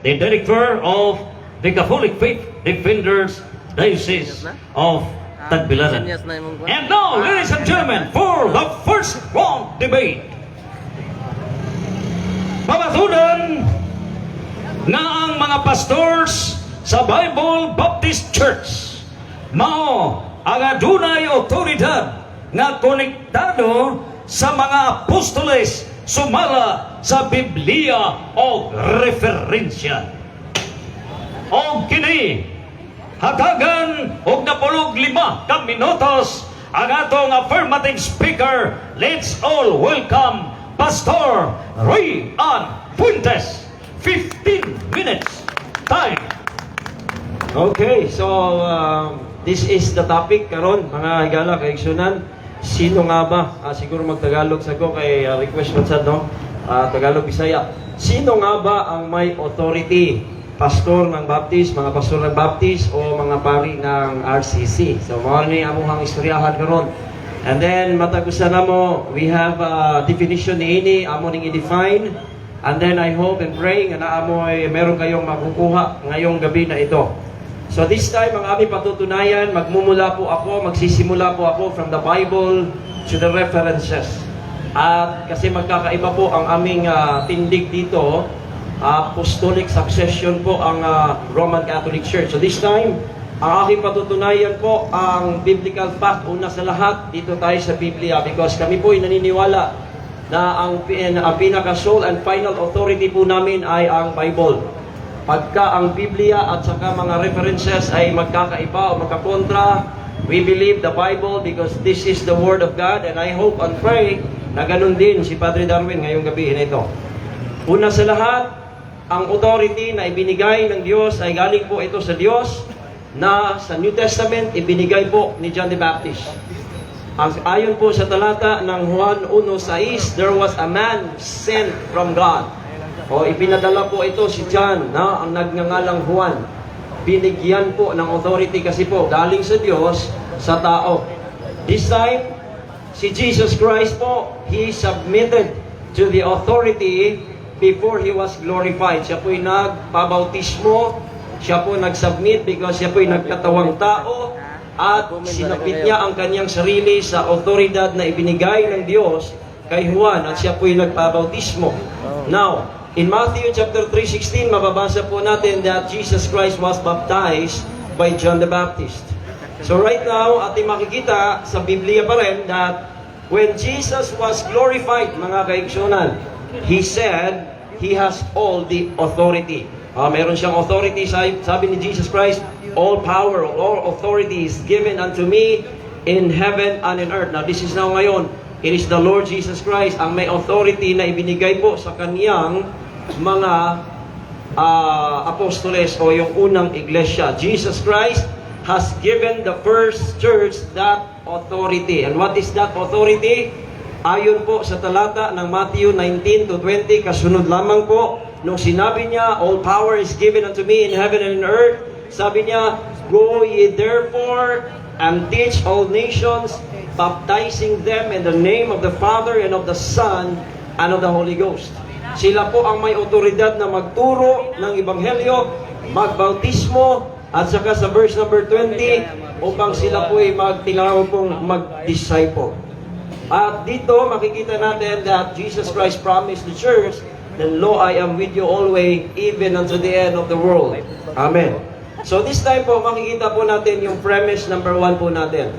the Director of the Catholic Faith Defenders Diocese of Tagbilaran. And now, ladies and gentlemen, for the first round debate, pamatudan na ang mga pastors sa Bible Baptist Church mao ang adunay otoridad nga konektado sa mga apostoles sumala sa Biblia o referensya. O kini hatagan og napulog 5 ka minutos ang atong affirmative speaker. Let's all welcome Pastor Roy Ann Fuentes. 15 minutes time. Okay, so this is the topic karon mga higala kaigsunan. Sino nga ba? Siguro magtagalog sa ko kay request mo sad no. Tagalog Bisaya. Sino nga ba ang may authority? Pastor ng Baptist, mga pastor ng Baptist o mga pari ng RCC. So mao ni among istoryahan karon. And then matagusan namo, we have a definition niini amo ning i-define. And then I hope and pray nga naamoy meron kayong makukuha ngayong gabi na ito. So this time, ang aming patutunayan, magmumula po ako, magsisimula po ako from the Bible to the references. At kasi magkakaiba po ang aming tindig dito, apostolic succession po ang Roman Catholic Church. So this time, ang aking patutunayan po, ang biblical fact, una sa lahat, dito tayo sa Biblia because kami po ay naniniwala na ang pinaka-sole and final authority po namin ay ang Bible. Pagka ang Biblia at saka mga references ay magkakaiba o magkakontra, we believe the Bible because this is the Word of God, and I hope and pray na ganun din si Padre Darwin ngayong gabi na ito. Una sa lahat, ang authority na ibinigay ng Diyos ay galing po ito sa Diyos na sa New Testament ibinigay po ni John the Baptist. Ayon po sa talata ng Juan 1:6, there was a man sent from God. O ipinadala po ito si John, na ang nagngangalang Juan. Binigyan po ng authority kasi po galing sa Diyos sa tao. This time, si Jesus Christ po, He submitted to the authority before He was glorified. Siya po'y nagpabautismo, siya po nag-submit because siya po'y nagkatawang tao, at sinapit niya ang kanyang sarili sa otoridad na ibinigay ng Diyos kay Juan at siya po'y nagpabautismo. Now, in Matthew chapter 3:16, mababasa po natin that Jesus Christ was baptized by John the Baptist. So right now, ating makikita sa Biblia pa rin that when Jesus was glorified, mga kaigsunan, He said He has all the authority. Meron siyang authority, sabi ni Jesus Christ, all power, all authority is given unto me in heaven and in earth. Now, this is now ngayon, it is the Lord Jesus Christ ang may authority na ibinigay po sa kaniyang mga apostoles o yung unang iglesia. Jesus Christ has given the first church that authority. And what is that authority? Ayon po sa talata ng Matthew 19-20, kasunod lamang po, nung sinabi niya, all power is given unto me in heaven and in earth, sabi niya, go ye therefore and teach all nations, baptizing them in the name of the Father and of the Son and of the Holy Ghost. Sila po ang may otoridad na magturo ng Ebanghelyo, magbautismo, at saka sa verse number 20, upang sila po ay tinawag pong mag-disciple. At dito makikita natin that Jesus Christ promised the church, "And lo, I am with you always, even unto the end of the world." Amen. So this time po, makikita po natin yung premise number 1 po natin.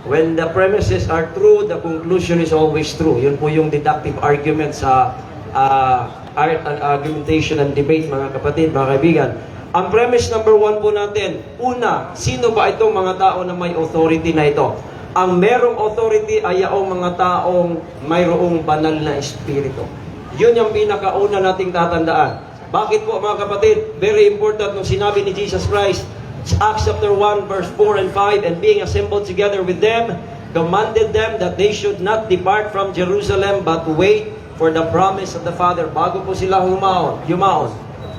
When the premises are true, the conclusion is always true. Yun po yung deductive argument sa argumentation and debate, mga kapatid, mga kaibigan. Ang premise number 1 po natin, una, sino ba itong mga tao na may authority na ito? Ang merong authority ay ang mga taong mayroong banal na espiritu. Yun yung pinakauna nating tatandaan. Bakit po, mga kapatid? Very important nung sinabi ni Jesus Christ, Acts chapter 1 verse 4 and 5, and being assembled together with them, commanded them that they should not depart from Jerusalem, but wait for the promise of the Father. Bago po sila humaon,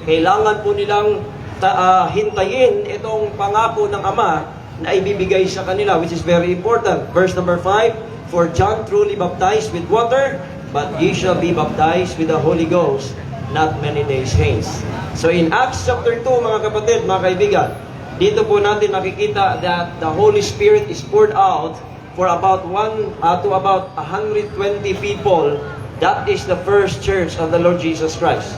kailangan po nilang hintayin itong pangako ng Ama na ibibigay sa kanila, which is very important. Verse number 5, for John truly baptized with water, but ye shall be baptized with the Holy Ghost not many days hence. So in Acts chapter 2, mga kapatid, mga kaibigan, dito po natin nakikita that the Holy Spirit is poured out for about 120 people. That is the first church of the Lord Jesus Christ.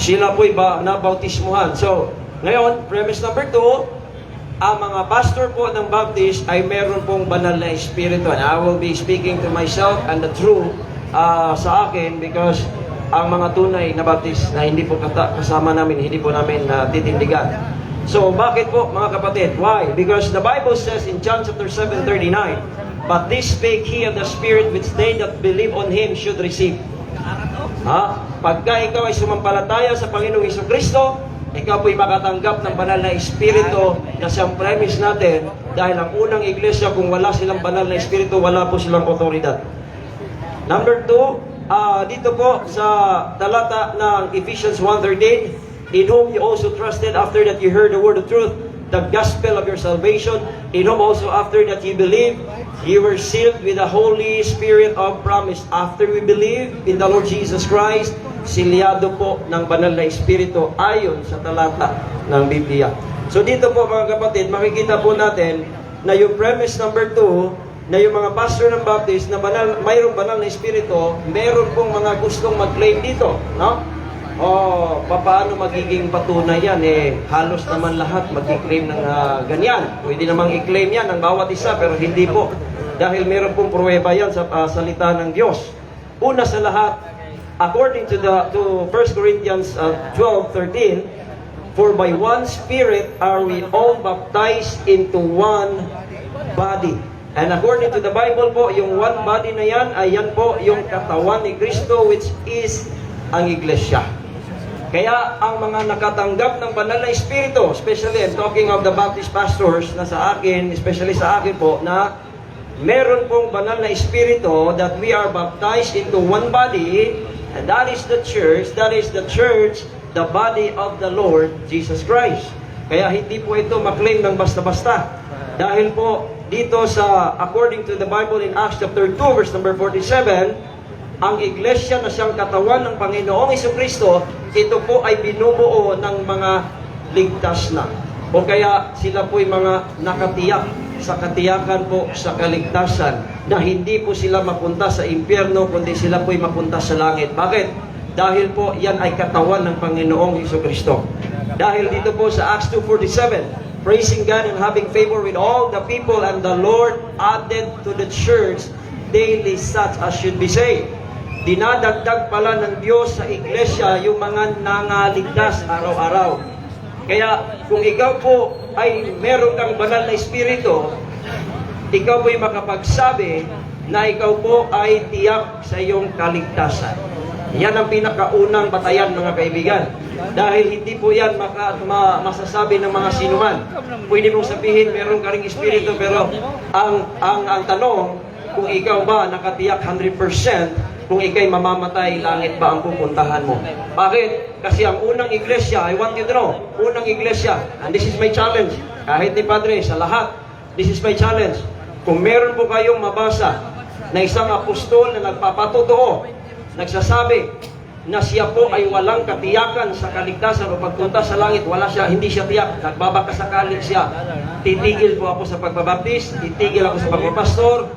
Sila po'y nabautismuhan. So, ngayon, premise number 2, ang mga pastor po ng Baptist ay meron pong banal na espiritu. And I will be speaking to myself and the truth sa akin because ang mga tunay na Baptist na hindi po kasama namin, hindi po namin titindigan. So, bakit po mga kapatid? Why? Because the Bible says in John chapter 7:39, "But this spake he of the Spirit which they that believe on him should receive." Pagka ikaw ay sumampalataya sa Panginoong Hesukristo, ikaw po'y makatanggap ng banal na espiritu na siyang premise natin dahil ang unang iglesia, kung wala silang banal na espiritu, wala po silang otoridad. Number 2, dito po sa talata ng Ephesians 1:13, "In whom you also trusted after that you heard the word of truth, the gospel of your salvation, in whom also after that you believed, you were sealed with the Holy Spirit of promise." After we believe in the Lord Jesus Christ, silyado po ng banal na espiritu ayon sa talata ng Biblia. So dito po mga kapatid, makikita po natin na yung premise number 2, na yung mga pastor ng Baptist na mayroong banal na espiritu, meron pong mga gustong mag-claim dito, no? Paano magiging patunay yan? Halos naman lahat mag-i-claim ng ganyan. Pwede namang i-claim yan ng bawat isa, pero hindi po. Dahil meron pong pruweba yan sa salita ng Diyos. Una sa lahat, according to 1 Corinthians 12:13, "For by one Spirit are we all baptized into one body." And according to the Bible po, yung one body na yan, ay yan po yung katawan ni Kristo, which is ang iglesia. Kaya ang mga nakatanggap ng banal na espiritu, especially I'm talking of the Baptist pastors na sa akin, especially sa akin po, na meron pong banal na espiritu that we are baptized into one body, and that is the church, the body of the Lord Jesus Christ. Kaya hindi po ito maklaim ng basta-basta. Dahil po dito sa, according to the Bible in Acts chapter 2 verse number 47, ang iglesia na siyang katawan ng Panginoong Hesukristo, ito po ay binubuo ng mga ligtas na. O kaya sila po'y mga nakatiyak sa katiyakan po sa kaligtasan na hindi po sila mapunta sa impyerno, kundi sila po'y mapunta sa langit. Bakit? Dahil po yan ay katawan ng Panginoong Hesukristo. Dahil dito po sa Acts 2:47, "Praising God and having favor with all the people, and the Lord added to the church daily such as should be saved." Dinadagdag pala ng Diyos sa iglesia yung mga nangaligtas araw-araw. Kaya kung ikaw po ay meron kang banal na espiritu, ikaw po'y makapagsabi na ikaw po ay tiyak sa iyong kaligtasan. Yan ang pinakaunang batayan, mga kaibigan. Dahil hindi po yan masasabi ng mga sinuman. Pwede mong sabihin, meron ka ring espiritu, pero ang tanong, kung ikaw ba nakatiyak 100%, kung ikay mamamatay, langit ba ang pupuntahan mo? Bakit? Kasi ang unang iglesia, I want you to know, unang iglesia, and this is my challenge, kahit ni Padre, sa lahat, this is my challenge. Kung meron po kayong mabasa na isang apostol na nagpapatotoo, nagsasabi na siya po ay walang katiyakan sa kaligtasan o pagpunta sa langit, hindi siya tiyak, nagbabakasakali siya, titigil po ako sa pagbabaptis, titigil ako sa pagpapastor,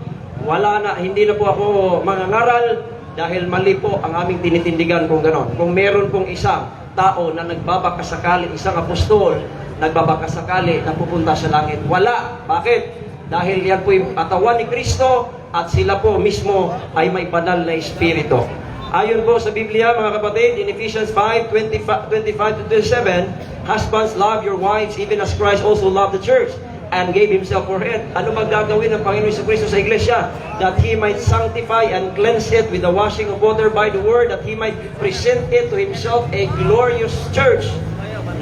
hindi na po ako mangangaral, dahil mali po ang aming tinitindigan kung gano'n. Kung meron pong isang tao na nagbabakasakali, isang apostol, nagbabakasakali na pupunta sa langit, wala. Bakit? Dahil yan po yung katawan ni Kristo at sila po mismo ay may banal na espiritu. Ayon po sa Biblia, mga kapatid, in Ephesians 5:25-27, "Husbands, love your wives, even as Christ also loved the church, and gave Himself for it." Ano bang gagawin ng Panginoon Jesucristo sa iglesia? That He might sanctify and cleanse it with the washing of water by the word, that He might present it to Himself a glorious church,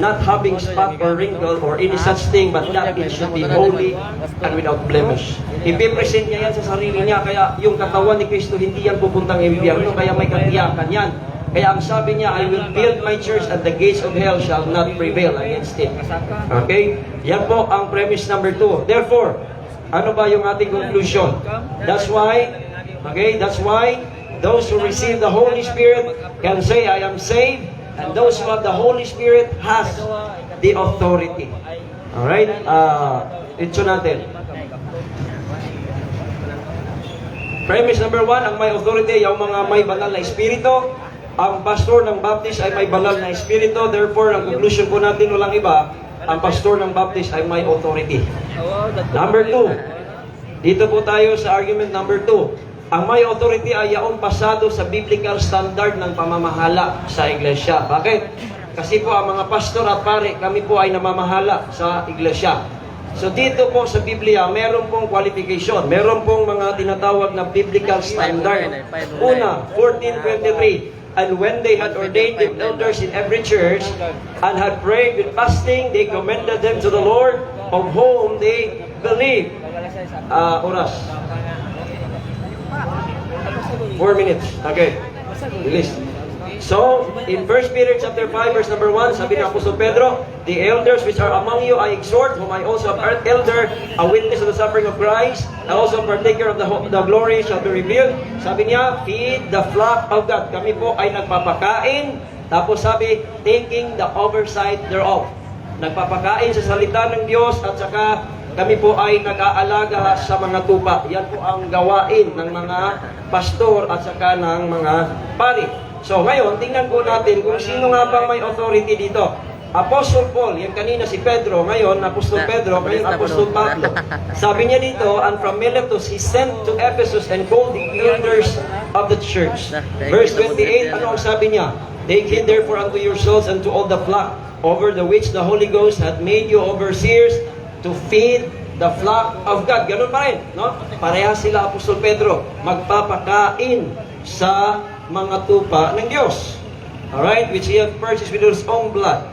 not having spot or wrinkle or any such thing, but that it should be holy and without blemish. Ipipresent niya yan sa sarili niya, kaya yung katawan ni Kristo, hindi yan pupuntang impyerno, kaya may katiyakan yan. Kaya ang sabi niya, "I will build my church and the gates of hell shall not prevail against it." Okay? Yan po ang premise number 2. Therefore, ano ba yung ating conclusion? That's why those who receive the Holy Spirit can say, "I am saved," And those who have the Holy Spirit has the authority. Alright? Ito natin. Premise number 1, ang may authority, yung mga may banal na espiritu. Ang pastor ng Baptist ay may banal na espiritu. Therefore, ang conclusion po natin walang iba, ang pastor ng Baptist ay may authority. Number 2, dito po tayo sa argument number 2. Ang may authority ay yaong pasado sa biblical standard ng pamamahala sa iglesia. Bakit? Kasi po ang mga pastor at pare, kami po ay namamahala sa iglesia. So dito po sa Biblia, meron pong qualification. Meron pong mga tinatawag na biblical standard. Una, 14:23. And when they had ordained the elders in every church and had prayed with fasting, they commended them to the Lord of whom they believed. Oras. 4 minutes. Okay. Release. So, in 1 Peter chapter 5, verse number 1, sabi ng Apostol Pedro, the elders which are among you I exhort, whom I also am elder, a witness of the suffering of Christ, and also partaker of the glory shall be revealed. Sabi niya, feed the flock of God. Kami po ay nagpapakain, tapos sabi, taking the oversight thereof. Nagpapakain sa salita ng Diyos, at saka kami po ay nag-aalaga sa mga tupa. Yan po ang gawain ng mga pastor at saka ng mga pari. So ngayon, tingnan po natin kung sino nga bang may authority dito. Apostle Paul, yung kanina si Pedro, ngayon Apostol Pedro, ngayon Apostol Pablo. Sabi niya dito, and from Miletus he sent to Ephesus and called the elders of the church. Verse 28, ano ang sabi niya? Take heed therefore unto yourselves and to all the flock, over the which the Holy Ghost hath made you overseers, to feed the flock of God. Ganun pa rin, no? Pareha sila, Apostol Pedro, magpapakain sa mga tupa ng Diyos. Alright? Which He hath purchased with His own blood.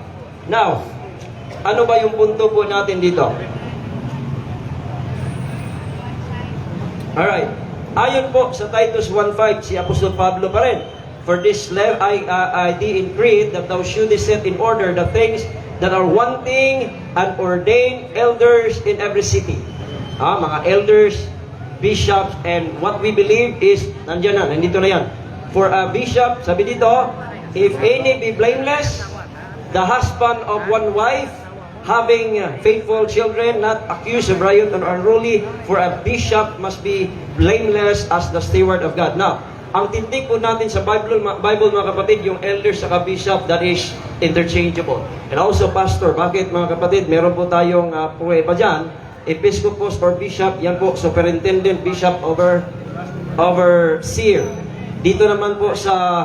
Now, ano ba yung punto po natin dito? Alright. Ayon po sa Titus 1:5, si Apostol Pablo pa rin. For this I thee in creed that thou shouldest set in order the things that are wanting and ordain elders in every city. Mga elders, bishops, and what we believe is, nandiyan na, nandito na yan. For a bishop, sabi dito, if any be blameless, the husband of one wife, having faithful children, not accused of riot or unruly, for a bishop must be blameless as the steward of God. Now, ang tindig po natin sa Bible mga kapatid, yung elders sa bishop, that is interchangeable. And also pastor. Bakit mga kapatid? Meron po tayong pruweba dyan. Episcopos or bishop, yan po, superintendent, bishop, overseer. Dito naman po sa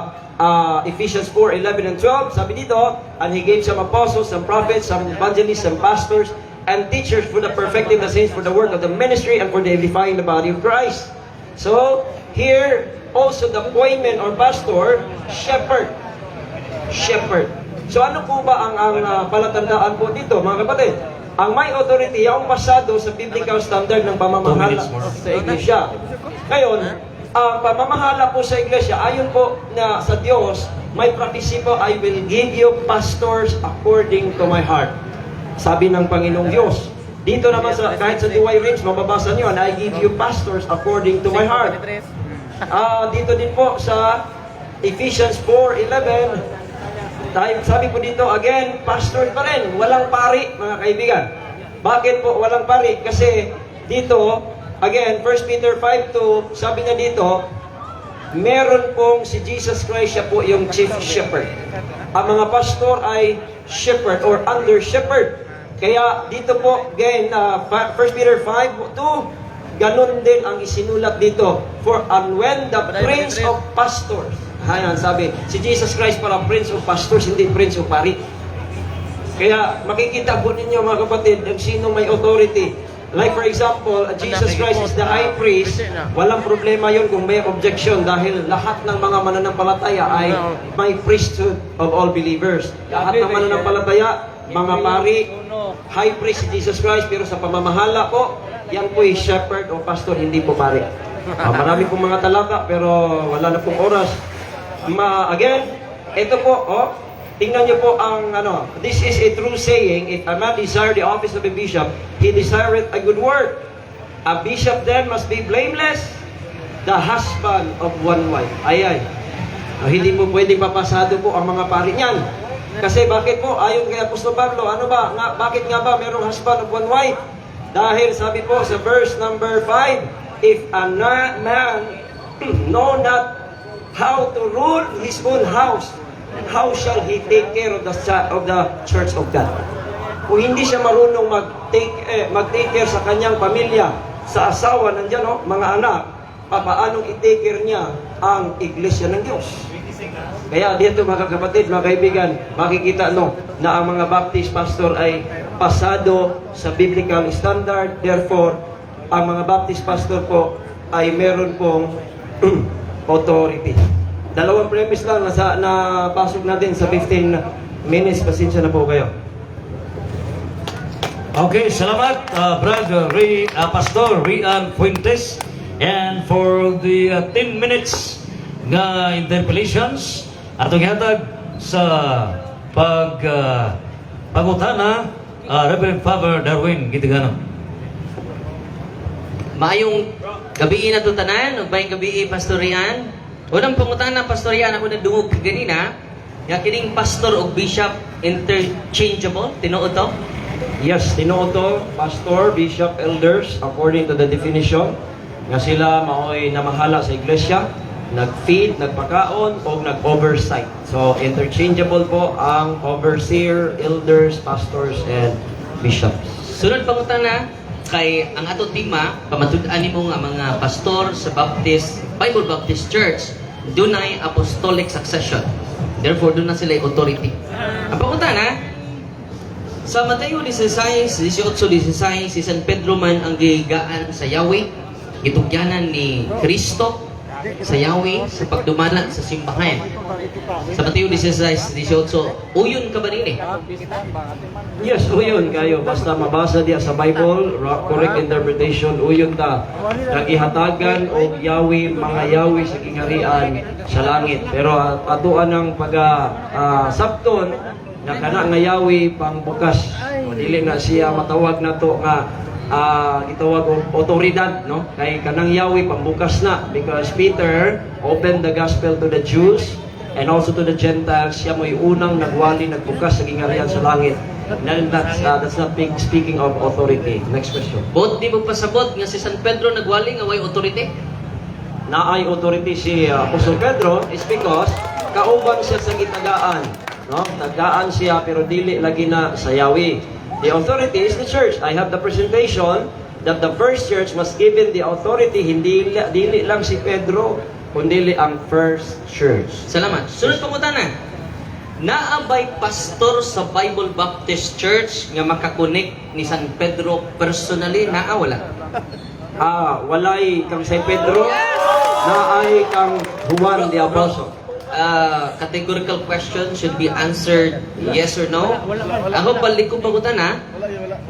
Ephesians 4:11 and 12, sabi dito, and He gave some apostles, some prophets, some evangelists, some pastors, and teachers for the perfecting the saints, for the work of the ministry, and for the edifying the body of Christ. So, here, also the appointment or pastor, shepherd. Shepherd. So ano po ba ang palatandaan po dito, mga kapatid? Ang may authority, yung pasado sa biblical standard ng pamamahala sa iglesia. Ngayon, ang pamamahala po sa iglesia, ayon po na sa Diyos, may prophecy po, I will give you pastors according to my heart. Sabi ng Panginoong Diyos. Dito naman, kahit sa Duway Rings, mababasa nyo, and I give you pastors according to my heart. Dito din po sa Ephesians 4:11, sabi po dito, again, pastor pa rin, walang pari, mga kaibigan. Bakit po walang pari? Kasi dito, again, 1 Peter 5:2, sabi na dito, meron pong si Jesus Christ, siya po yung chief shepherd. Ang mga pastor ay shepherd or under shepherd. Kaya dito po, again, 1 Peter 5:2, ganun din ang isinulat dito. For and when the prince of pastors, ayan, sabi, si Jesus Christ para prince of pastors, hindi prince of pari. Kaya makikita po ninyo mga kapatid, ang sino may authority. Like for example, Jesus Christ is the high priest, walang problema yun kung may objection dahil lahat ng mga mananampalataya ay may priesthood of all believers. Lahat ng mananampalataya, mga pari, high priest si Jesus Christ, pero sa pamamahala po, yan po ay shepherd o pastor, hindi po pari. Marami pong mga talaka, pero wala na pong oras. Again, ito po, tingnan niyo po ang this is a true saying, if a man desire the office of a bishop, he desireth a good work. A bishop then must be blameless, the husband of one wife. Ayan. Hindi po pwedeng papasado po ang mga pari niyan. Kasi bakit po? Ayon kay Apostol Pablo, ano ba? Bakit nga ba merong husband of one wife? Dahil sabi po sa verse number 5, if a man know not how to rule his own house, how shall he take care of the church of God? Kung hindi siya marunong mag-take care sa kanyang pamilya, sa asawa, nandiyan mga anak, paanong i-take care niya ang iglesia ng Diyos? Kaya dito mga kapatid, mga kaibigan, makikita na ang mga Baptist pastor ay pasado sa biblical standard. Therefore, ang mga Baptist pastor po ay meron pong authority. Dalawang premise lang na pasok natin sa 15 minutes. Pasensya na po kayo. Okay, salamat, Brother Pastor Rian Fuentes. And for the 10 minutes nga interpellations, atong ihatag sa pangutana, Reverend Father Darwin Gitigano. Maayong gabi na to tanan, ug maayong gabi Pastor Rian. Unang pangutana Pastor Rian, ako nadungog ganina, nga kining pastor ug bishop interchangeable, tinuod to? Yes, tinuod to, pastor, bishop, elders, according to the definition, nga sila maoy namahala sa iglesia, nag-feed, nagpakaon, o nag-oversight. So, interchangeable po ang overseer, elders, pastors, and bishops. Sunod pangutana, kay ang ato tima, pamatud-an nimo nga mga pastor sa Bible Baptist Church, dunay apostolic succession. Therefore, doon na sila authority. Ang pangutana, sa Mateo 16, 18, 16, si San Pedro man ang gihigaan sa Yahweh, gitugyanan ni Kristo sa Yahweh sa pagdumala sa simbahan. Sa Mateo 16, 18, uyon ka ba nini? Yes, uyon kayo. Basta mabasa diya sa Bible, correct interpretation, uyon ta. Nagihatagan o Yahweh, mga Yahweh sa kingharian sa langit. Pero atuan ng sabton, na kana nga Yahweh pang bukas. Dili na siya matawag na to nga gitawag og otoridad, no? Kay kanang Yahweh pambukas na, because Peter opened the gospel to the Jews and also to the Gentiles. Siya mo'y unang nagwali, nagbukas sa gingharian sa langit. And that's not speaking of authority. Next question. Bot di mo pasabot nga si San Pedro nagwali nga way authority? Naay authority si Apostol Pedro is because kauban siya sa gitagaan, no? Tagaan siya pero dili lagi na sa Yahweh. The authority is the church. I have the presentation that the first church was given the authority, dili lang si Pedro, kundi ang first church. Salamat. Sunod pangutana. Naabay pastor sa Bible Baptist Church nga makakonek ni San Pedro personally, naa wala? Walay kang San Pedro, naay kang Juan the Apostle. Categorical question should be answered yes or no. Ako balik ko bagutan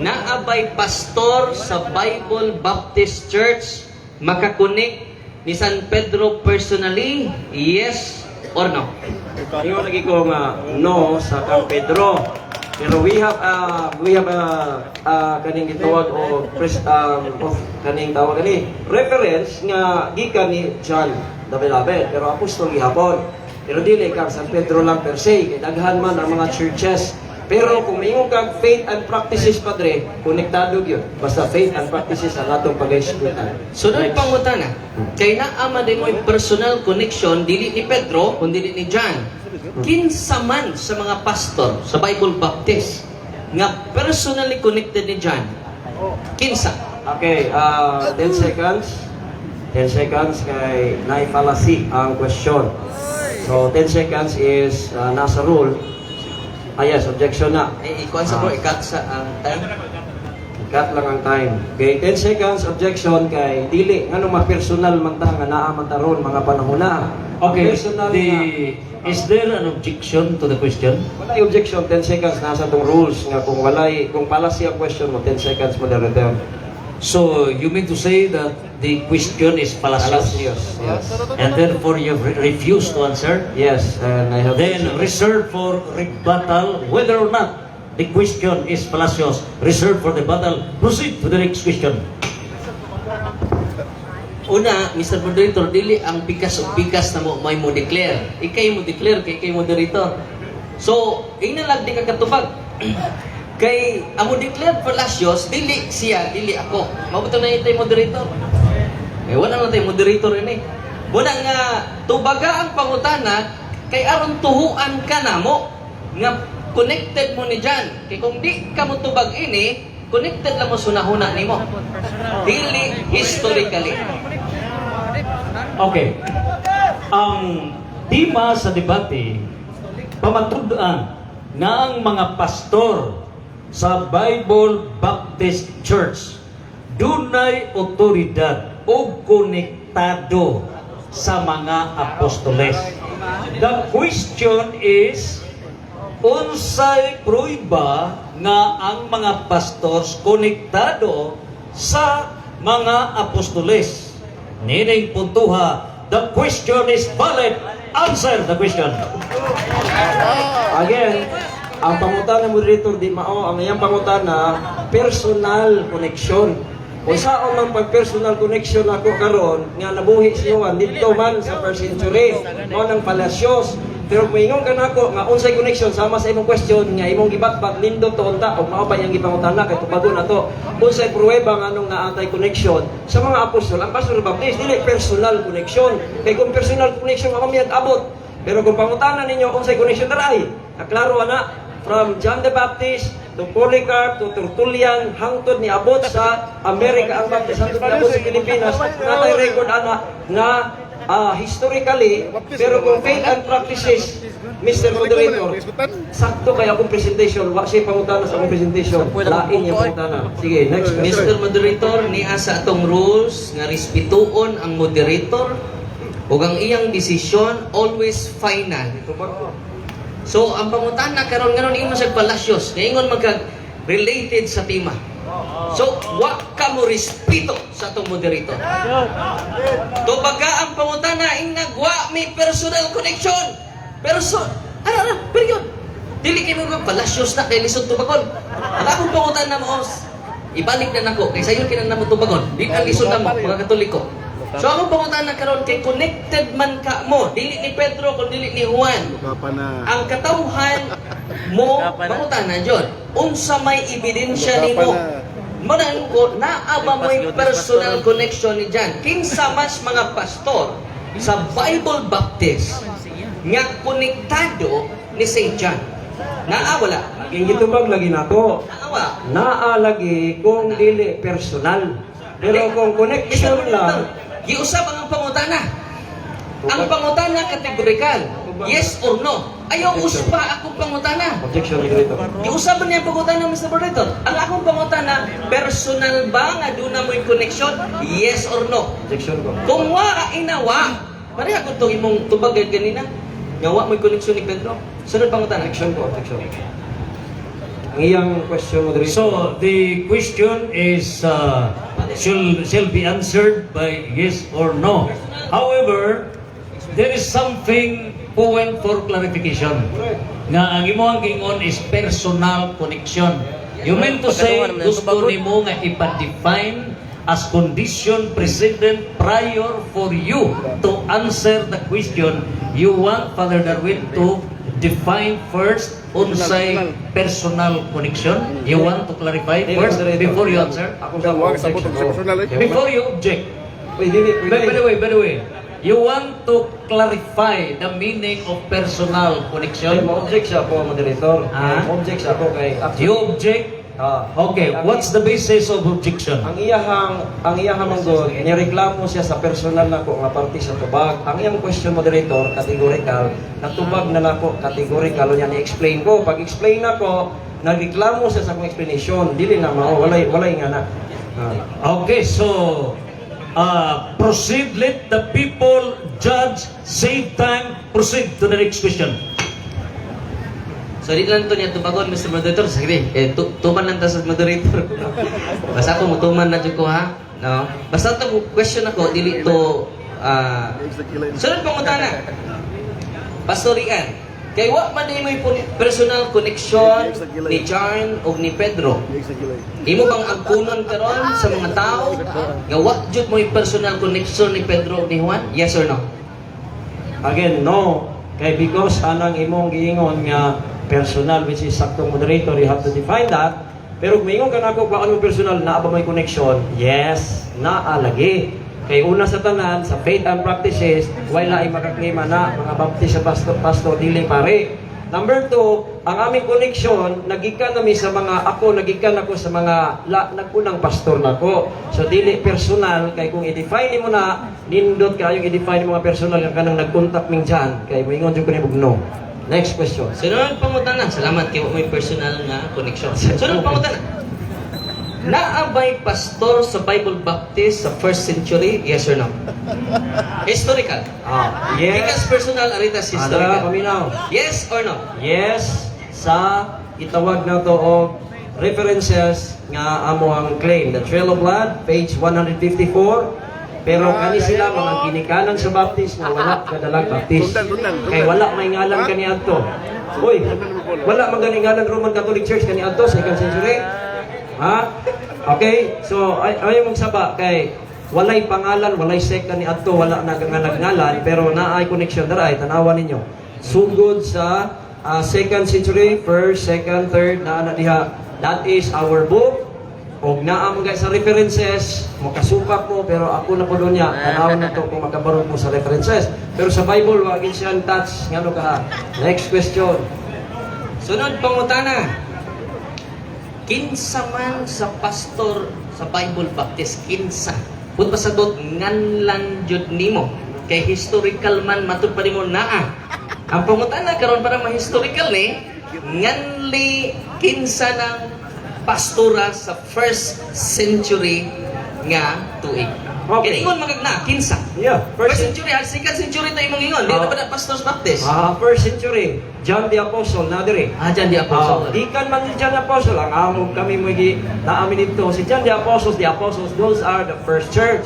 naabay pastor sa Bible Baptist Church makakonek ni San Pedro personally, yes or no? Ingon lagi ko nga no sa kang Pedro. Pero we have kaning gitawag o kaning tawag kani reference nga gikan ni John the Beloved, pero apostol gihapon. Pero dili kang San Pedro lang per se, kay daghan man ang mga churches. Pero kung mayroon kang faith and practices, Padre, konektado yun. Basta faith and practices ang atong pag-eskutan. Sunod pangutana, kay naama din mo personal connection dili ni Pedro kundi ni John. Kinsa man sa mga pastor sa Bible Baptist nga personally connected ni John? Kinsa? Okay, 10 seconds. 10 seconds kay naifalasi ang question. So, 10 seconds is nasa rule. Yes, objection na. Ikuan sa bro, ikat sa ang time. Cut lang ang time. Okay, 10 seconds objection kay dili ngano ma-personal man ta nga naa man taron mga panahon na. Okay, Personal is there an objection to the question? walay objection, 10 seconds nasa tong rules nga kung fallacy ang question mo 10 seconds mo na return. So, you mean to say that the question is fallacious? Yes. And therefore you refuse to answer? Yes, and I have Then reserve for rebuttal whether or not the question is fallacious. Reserve for the battle. Proceed to the next question. Una, Mr. Moderator, dili ang pikas o pikas na mo may mo declare. Ikay mo declare, kay moderator. So, inalag di ka katubag. Kay ang mo declare Palacios, dili siya, dili ako. Mabuto na itay moderator. Eh, wala na tayo moderator ini. Muna nga, tubaga ang pangutana, kay aron tuhuan ka na mo, nga connected mo ni dyan. Kay kung di ka mo tubag ini, connected lang mo sunahuna ni mo. Dili historically. Okay. Ang tema sa debate, pamatud-an nga ang mga pastor sa Bible Baptist Church dunay otoridad o konektado sa mga apostoles. The question is, unsay pruiba nga ang mga pastors konektado sa mga apostoles? Nining puntuha, the question is valid. Answer the question. Again, ang pangutana ng moderator di mao ang iyang pangutana personal connection. Kung saan man pag-personal connection ako karon nga nabuhi siya dito man sa first century, mao nang Palacios. Pero kung ingon ka nako nga unsay connection sama sa imong question nga imong gibatbat nindot to unta og mao pa yang gipangutana kay tubago na to. Unsay pruweba nga anong naatay connection sa mga apostol ang pastor Baptist dili personal connection. Kay kung personal connection mao miyag abot. Pero kung pangutana ninyo unsay connection daray, naklaro ana from John the Baptist to Polycarp to Tertullian hangtod ni abot sa Amerika ang Baptist hangtod ni abot sa Pilipinas natay record ana nga historically pero kung faith and practices Mr. Moderator sakto kaya akong presentation wa siya pangutana sa akong presentation lain yung pangutana sige next Mr. Moderator, niya sa atong rules nga respetuon ang moderator ug ang iyang desisyon always final. So, ang pangutana karon ngayon ingon sa Palacios, ngayon magka-related sa tema. So, wa ka mo respeto sa atong moderator. Tubaga ang pangutana, inagwa may personal connection. Period. Dili kayo mga Palacios na kay lisod tubagon. Ang akong pangutana mo, ibalik na nako, kay sayon kinang namo tubagon. Di ang lisod na mo, mga Katoliko. So, akong pangutana karon kay connected man ka mo, dili ni Pedro, kung dili ni Juan. Ang katawhan mo, pangutana John, unsa may ebidensya nimo. Manan ko, naaba mo'y personal connection ni John. Kinsa mas mga pastor sa Bible Baptist nga konektado ni St. John. Naawala. Laging gitubag lagi nako Naawa. naaalagi kung dili personal pero kung connection lang Giusap ang pangutana. Ang pangutana kategorikal. Yes or no. Ayaw uspa akong pangutana. objection moderator Giusap niya ang pangutana, Mr. Moderator. Ang akong pangutana, personal ba nga doon na mo'y connection? Yes or no. objection ko Kung wa inawa, pareha ko itong imong tubagay ganina. Nga wa mo'y connection ni Pedro. Sunod pangutana. objection ang iyang question moderator So the question is shall be answered by yes or no. However, there is something point for clarification. Nga ang imong gingon is personal connection. You mean to say gusto nimo nga ipa-define as condition precedent prior for you to answer the question. You want Father Darwin to define first unsay personal connection. You want to clarify first before you answer? Ako sa objection ko. Before you object. Pwede. By the way, you want to clarify the meaning of personal Ay, connection? ma-object siya po, moderator. Ah? Ma-object siya po kay You object? Okay, what's the basis of objection? Ang iyahang manggod, nireklamo siya sa personal nako nga parte sa tubag. Ang iyang question moderator, categorical, natubag na nako, categorical, o niya ni-explain ko. Pag explain nako, nagreklamo siya sa akong explanation. Dili na mao, walay nga na. Okay, so proceed. Let the people judge. Save time. Proceed to the next question. So, di lang ito niya tubagon, Mr. Moderator. Sige, tuman lang ta sa moderator. Basta ako, mutuman na dyan ko, ha? No? Basta ito, question ako, dili ito, sunod pangutana. Pastor Ian, Kay wa man imo personal connection ni John o ni Pedro. Imo bang agkunon karon sa mga tao nga wa jud mo personal connection ni Pedro o ni Juan? Yes or no? Again, no. Kay because anang imong giingon nga personal, which is saktong moderator, you have to define that. Pero kung ingon ka na ako, kung ano personal, naa ba may connection? Yes, naa lagi. Kay una sa tanan, sa faith and practices, wala ay makaklima na mga baptist sa pastor, dili pare. Number 2, ang aming connection, nagikan nami sa mga, nagikan ako sa mga nagpunang pastor nako. So dili personal, kay kung i-define mo na, nindot kayong i-define mga personal nga kanang nag-contact ming dyan, kay moingon jud ko ni no. Next question. Sunod pangutana. Salamat kay wa may personal nga connection. Sunod pangutana. Naabay pastor sa Bible Baptist sa first century? Yes or no? Historical. Yes. Because personal, aritas Ada, historical. paminaw. Yes or no? Yes, sa itawag na to og references nga amo ang claim. The Trail of Blood, page 154. Pero kani sila mga ginikanan sa Baptist nga wala kadalang Baptist. Kay wala may ngalan kani adto. Uy, wala magaling ngalan Roman Catholic Church kani adto sa 2nd century. Ha? Okay? So, ayaw mong saba kay walay pangalan, walay second ni adto, wala na nga nagngalan, pero naay connection daray tanawan ninyo. Sugod sa 2nd century, 1st, 2nd, 3rd na ana diha. That is our book. Og naa mo sa references, makasupak mo pero ako na po doon niya, tanawon na to kung magkabaron mo sa references. Pero sa Bible, wag siya touch ngano ka. Next question. Sunod pangutana. Kinsa man sa pastor sa Bible Baptist, kinsa? Kung pasagot, nganlan jud nimo. Kay historical man, matud pa nimo naa. Ang pangutana karon para ma-historical ni, nganli kinsa ng pastora sa first century nga tuig. Okay. Ingon magagna, kinsa? Yeah, First century, 2nd century tayo imong ingon. Di na ba na pastors Baptist? 1st century, John the Apostle na diri. Diyan di apostle. Di kan man ni John the Apostle, ang among kami magi naamin dito si John the Apostles, those are the first church.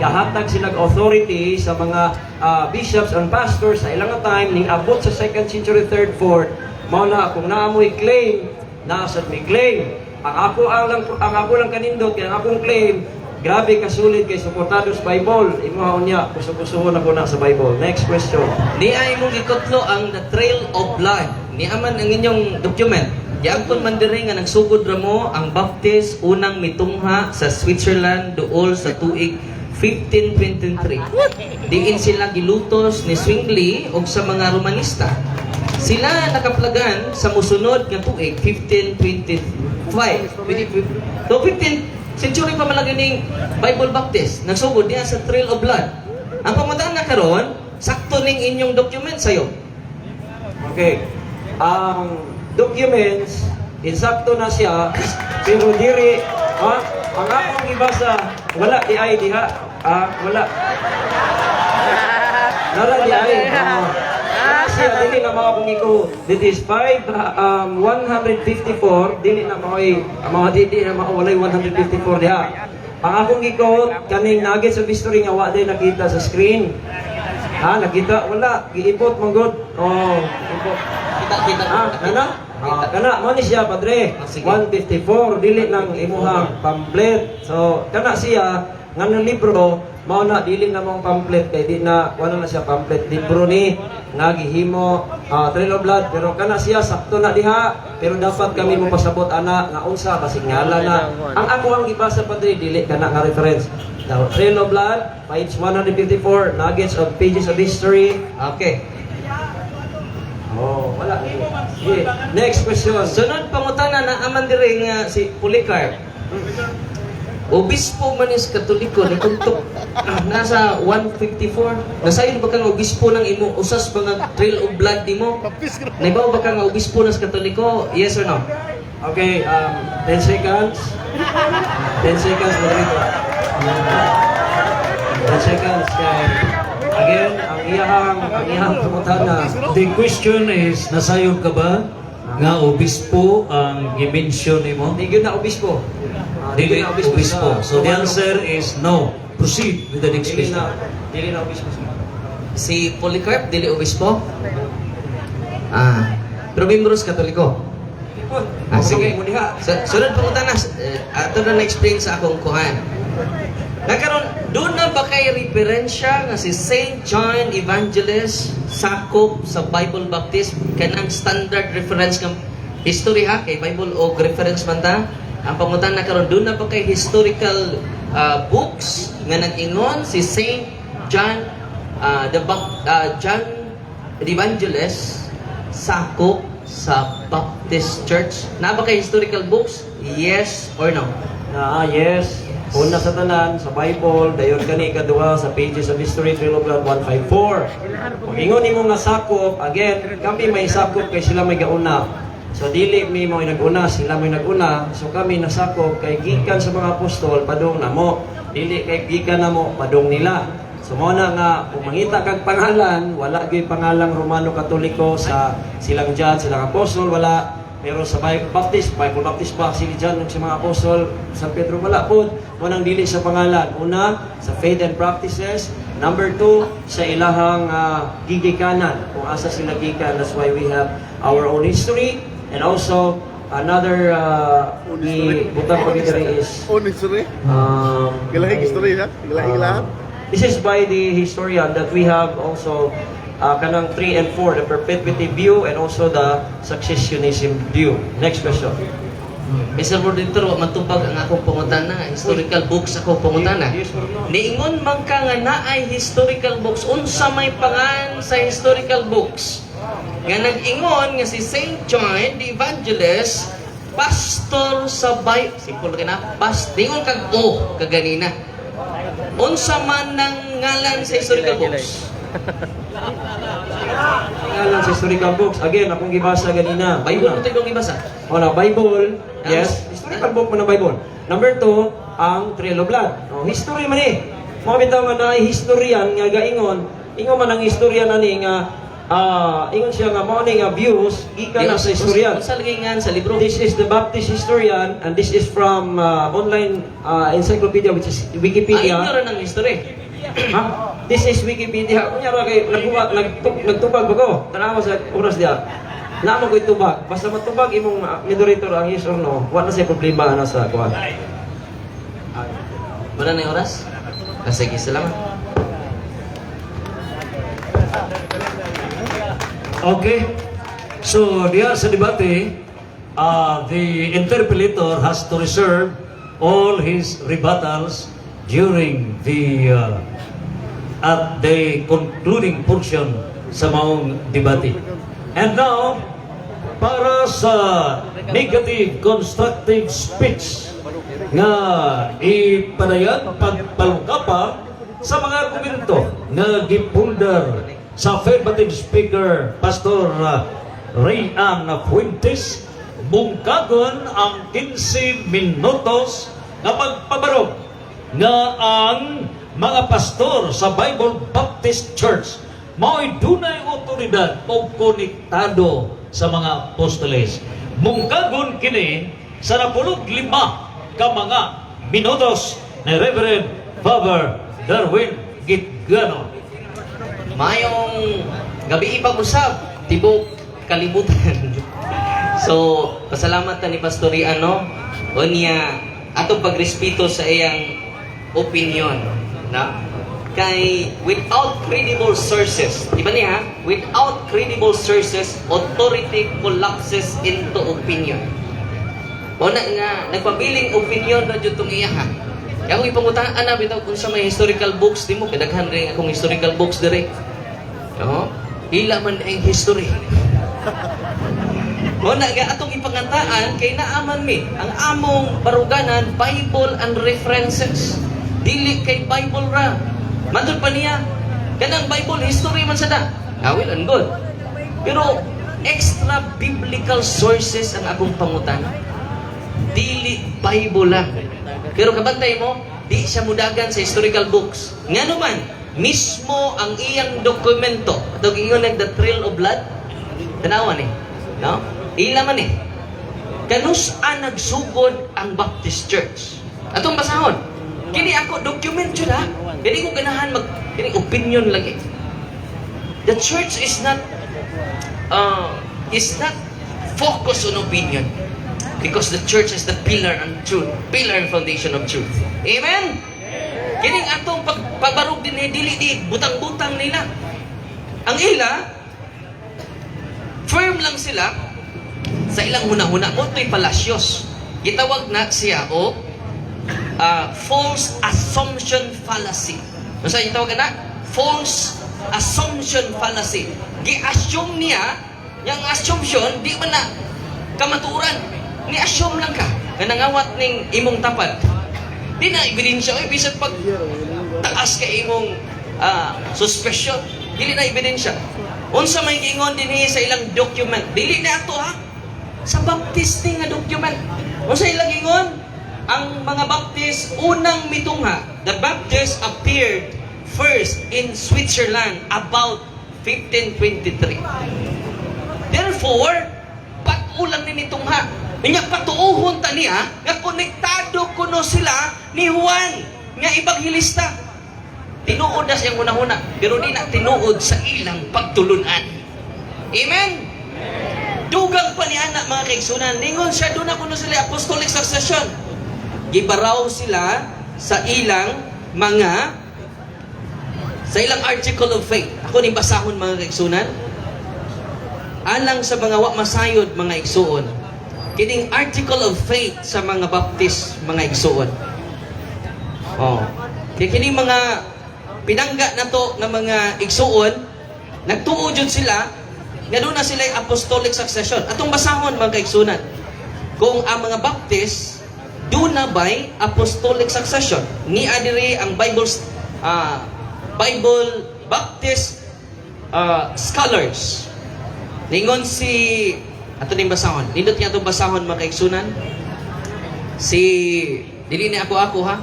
Gahatag sila authority sa mga bishops and pastors sa ilang time ning abot sa 2nd century, 3rd, 4th. Mao na kung naamoy claim, nasa may claim. Ang ako lang kanindot kay ang akong claim. Grabe kasulit kay suportado sa Bible. Imuhaon niya, kusukusuhon ako na sa Bible. Next question. Ni ay mong gikutlo ang The Trail of Blood. Ni aman ang inyong document. Diagton man diri nga nagsugod ra mo ang Baptist unang mitungha sa Switzerland duol sa tuig 1523. Diin sila gilutos ni Zwingli og sa mga Romanista. Sila nakaplagan sa musunod nga tuig 1525. So 15 century pa malagi ning Bible Baptist nagsugod diha sa Trail of Blood. Ang pamataan na karon, sakto ning inyong document sayo. Okay. Ang documents, insakto na siya, pero diri, ang akong ibasa, wala di ay diha. Wala. Nara di ay. Siya, dili na mga kung iko. This is 154, dili na mga dili na walay 154 diha. Ang akong iko, kaning nuggets of history nga wa din nakita sa screen. Nakita? Wala. Giipot mong god. Ipot. Kita. Kana? Kana, mo ni siya, padre. Sige. 154, dili nang imuhang pamphlet. So, kana siya, nga ng libro, mao na dili na mong pamphlet kay di na wala na siya pamphlet libro ni nagihimo Trail of Blood, pero kana siya sakto na diha, pero dapat kami mo pasabot ana nga unsa basig ngala na ang ako ang ibasa padre dili kana nga reference. Now, Trail of Blood, page 154, nuggets of pages of history. Okay. Wala. Sige. Next question. Sunod pangutana na aman diri nga si Polycarp. Obispo man is Katoliko ni kuntok nasa 154. Nasayon ba ka nga obispo ng imo usas ba nga Trail of Blood nimo? Naibaw ba ka nga obispo ng Katoliko? Yes or no? Okay, 10 seconds. 10 seconds Rodrigo. 10 seconds kay again ang iyahang pangutana. The question is, nasayod ka ba nga obispo ang gimension nimo? Di gyud na obispo. Dili obispo. So the answer is no. Proceed with the next question. Dili na obispo. Si Polycarp dili obispo? Pero membros Katoliko. Sige. mo diha. Sunod pangutan na, ato na na-explain sa akong kuhan. Nagkaroon, doon na ba kay referensya nga si Saint John Evangelist sakop sa Bible Baptist kanang standard reference ng history ha kay Bible o reference man ta? Ang pangutan na karon doon na ba kay historical books nga nag-ingon si Saint John John the Evangelist sakop sa Baptist Church? Na ba kay historical books? Yes or no? Yes. Una sa tanan, sa Bible, dayon kani kadua sa pages of history, Trail of Blood 154. Kung ingon nimo nga sakop, again, kami may sakop kay sila may gauna. So dili mi mo naguna, sila may naguna. So kami nasakop kay gikan sa mga apostol padung namo. Dili kay gikan namo padung nila. So mo na nga kung mangita kag pangalan, wala gyud pangalang Romano Katoliko sa silang John, silang apostol, wala. Pero sa Bible Baptist pa si John ug sa mga apostol, San Pedro wala po. Munang dili sa pangalan. Una, sa faith and practices. Number 2, sa ilahang gigikanan. Kung asa sila gikan, that's why we have our own history. And also, another butang pagkakari is Own history? Gilahing history ha? Gilahing. this is by the historian that we have also kanang 3 and 4, the perpetuity view and also the successionism view. Next question. Mr. Moderator, matubag ang akong pangutana. Historical books ako pangutana. Yes or no? Niingon man ka nga naay historical books. Unsa may pangan sa historical books? Nga nag-ingon nga si Saint John the Evangelist, pastor sa Bible. Simple ka na. Ingon kag kaganina. Unsa man nang ngalan sa historical books? Ngalan sa historical books. Again, akong gibasa ganina. Bible mo tayo ibasa. Wala, Bible. Yes. Historical book man ang Bible. Number 2, ang Trail of Blood. History man eh. Mga bitaw nga na historian nga gaingon. Ingon man ang historian na ni nga ingon siya nga mao ni nga views gikan na sa historian. Unsa lagi nga sa libro? This is the Baptist historian and this is from online encyclopedia which is Wikipedia. Inyo rin ang history. Ha? This is Wikipedia. Kunya ra kay nagtubag ba ko? Tanawa sa oras dia. Namo ko itubag. Basta matubag imong moderator ang yes or no, wala say problema na sa kuan. Wala na yung oras? Sige, salamat. Okay. So, diya sa debate, the interpellator has to reserve all his rebuttals during the at the concluding portion sa maong debate. And now, para sa negative constructive speech nga ipadayan pagpalungkapa sa mga argumento nga gipulder sa affirmative speaker Pastor Ray Ann Fuentes, bungkagon ang 15 minutos nga pagpabarog nga ang mga pastor sa Bible Baptist Church mao'y dunay otoridad o konektado sa mga apostoles. Mungkagon kini sa 15 ka mga minutos ni Reverend Father Darwin Gitgano. Mayong gabi ipag-usab, tibok kalibutan. So, pasalamat ni Pastor Riano o niya atong pagrespeto sa iyang opinion. Na? Kay without credible sources, di ba niya? Without credible sources, authority collapses into opinion. O na nga, nagpabiling opinion na dyan itong iya ha. Kaya kung ipangutaan na, bitaw kung sa may historical books, di mo, kadaghan rin akong historical books direct. No? Hila man ang history. O na nga, atong ipangantaan, kay naaman mi, ang among baruganan, Bible and references. Dili kay Bible ra. Matod pa niya, kanang Bible history man sada. Well and good. Pero extra biblical sources ang akong pangutan. Dili Bible lang. Pero kabantay mo, di siya mudagan sa historical books. Ngano man, mismo ang iyang dokumento, atong ingon the Trail of Blood, tanawan eh. No? Ila man eh. Kanus-an nagsugod ang Baptist Church. Atong basahon. Kini ako document jud ha. Kini ko ganahan kini opinion lagi. The church is not is not focused on opinion. Because the church is the pillar and truth, pillar and foundation of truth. Amen? Kining atong pagbarog din dili di butang-butang nila. Ang ila firm lang sila sa ilang huna-huna mo to'y palasyos. Gitawag na siya o false assumption fallacy. Ano sa gitawag na? False assumption fallacy. Gi-assume niya, yung assumption di man na kamaturan. Ni-assume lang ka na nangawat ning imong tapad. Di na ebidensya. Oy, bisan pag taas ka imong suspicion, dili na ebidensya. Unsa may gingon dinhi sa ilang document? Dili na ato ha. Sa Baptist ni nga document. Unsa ilang gingon? Ang mga Baptist unang mitungha. The Baptist appeared first in Switzerland about 1523. Therefore, pag-ulang ni nitungha. Niya patuuhon ta niya nga konektado kuno sila ni Juan nga ibanghilista. Tinuod na siyang una-una, pero di na tinuod sa ilang pagtulunan. Amen? Dugang pa ni anak mga kaigsunan, ningon siya doon na kuno sila apostolic succession. Gibaraw sila sa ilang article of faith. Ako ni basahon mga kaigsunan. Alang sa mga wa masayod mga igsuon. Kining article of faith sa mga Baptist, mga igsuon. Kining mga pinangga na to ng mga igsuon, nagtuo jud sila, nga doon na sila yung apostolic succession. Atong basahon mga kaigsunan, kung ang mga Baptist, doon na ba'y apostolic succession? Ni adiri ang Bible Baptist scholars. Ningon si ato ning basahon. Nindot niya itong basahon mga kaigsunan. Dili ni ako ha.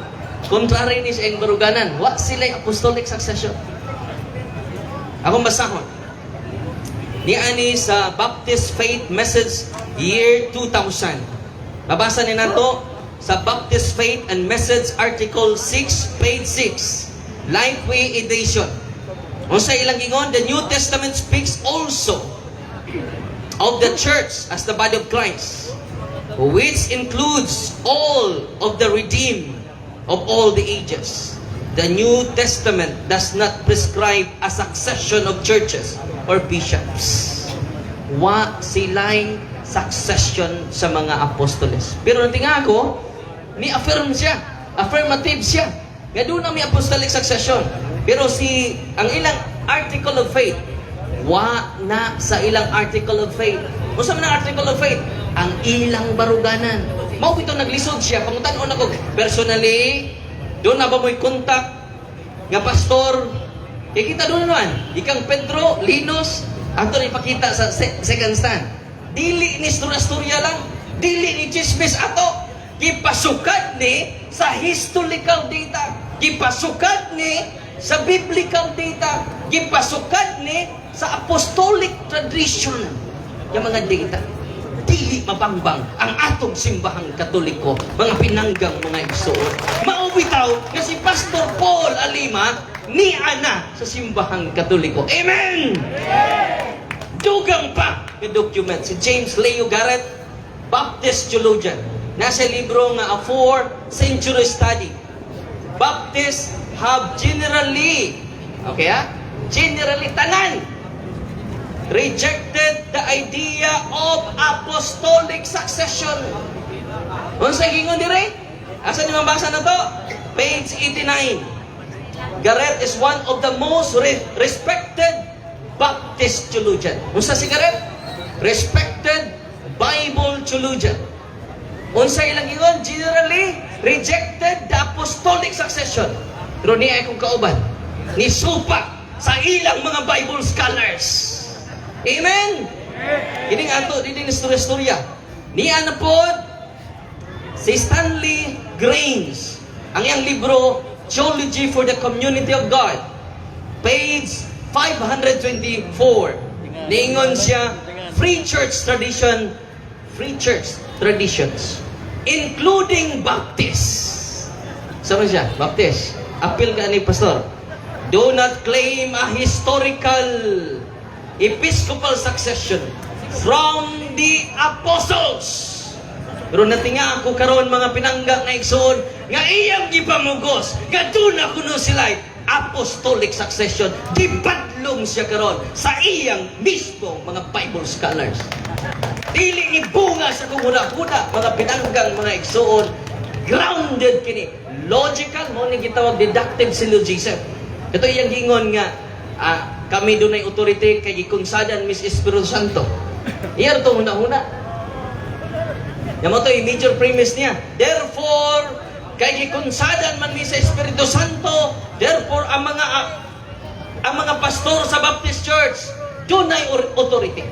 Contrary ni sa iyong baruganan. Wa sila'y apostolic succession. Akong basahon. Niani sa Baptist Faith Message Year 2000. Babasa ni nato sa Baptist Faith and Message Article 6, page 6. Lifeway edition. O sa ilang gingon, the New Testament speaks also of the church as the body of Christ, which includes all of the redeemed of all the ages. The New Testament does not prescribe a succession of churches or bishops. Wa sila'y succession sa mga apostoles. Pero nating ako, ni-affirm siya. Affirmative siya. Nga doon na may apostolic succession. Pero ang ilang article of faith, wa na sa ilang article of faith. Kung saan ng article of faith? Ang ilang baruganan. Mao ito naglisod siya. Pangutan-on ako, personally, doon na ba mo'y contact nga pastor? Kita doon naman. Ikang Pedro, Linus, ato na ipakita sa second stand. Dili ni storya lang. Dili ni chismis ato. Kipasukat ni sa historical data. Kipasukat ni sa biblical data. Kipasukat ni sa apostolic tradition yung mga data. Dili mabangbang ang atong simbahang Katoliko, mga pinanggang mga igsoon. Maubitaw na si Pastor Paul Alima ni ana sa simbahang Katoliko. Amen! Dugang pa yung document. Si James Leo Garrett, Baptist theologian. Nasa libro nga A 4th Century Study. Baptists have generally, generally tanan rejected the idea of apostolic succession. Unsa gingon dire? Asa ni mabasa na to? Page 89. Garrett is one of the most respected Baptist theologian. Unsa si Garrett? Respected Bible theologian. Unsa ilang gingon? Generally rejected the apostolic succession. Pero niya akong kauban, ni supa sa ilang mga Bible scholars. Amen? Kining ato, dili ni storya. Niya na po si Stanley Grange. Ang iyang libro, Theology for the Community of God. Page 524. Niingon siya, Free Church Traditions, including Baptists. Sama siya, Baptist. Appeal ka ni Pastor. Do not claim a historical episcopal succession from the apostles. Pero natinga ako karon mga pinangga nga igsoon nga iyang gipamugos nga dun ako no sila apostolic succession. Gipadlong siya karon sa iyang mismo mga Bible scholars. Dili ibunga sa kumuna-kuna mga pinanggang mga igsoon. Grounded kini. Logical mo ni gitawag deductive syllogism. Ito iyang gingon nga kami dunay authority kay gikunsadan Miss Espiritu Santo. Iya to huna-huna. Yung ito yung major premise niya. Therefore, kay gikunsadan man mi sa Espiritu Santo, therefore ang mga pastor sa Baptist Church dunay authority.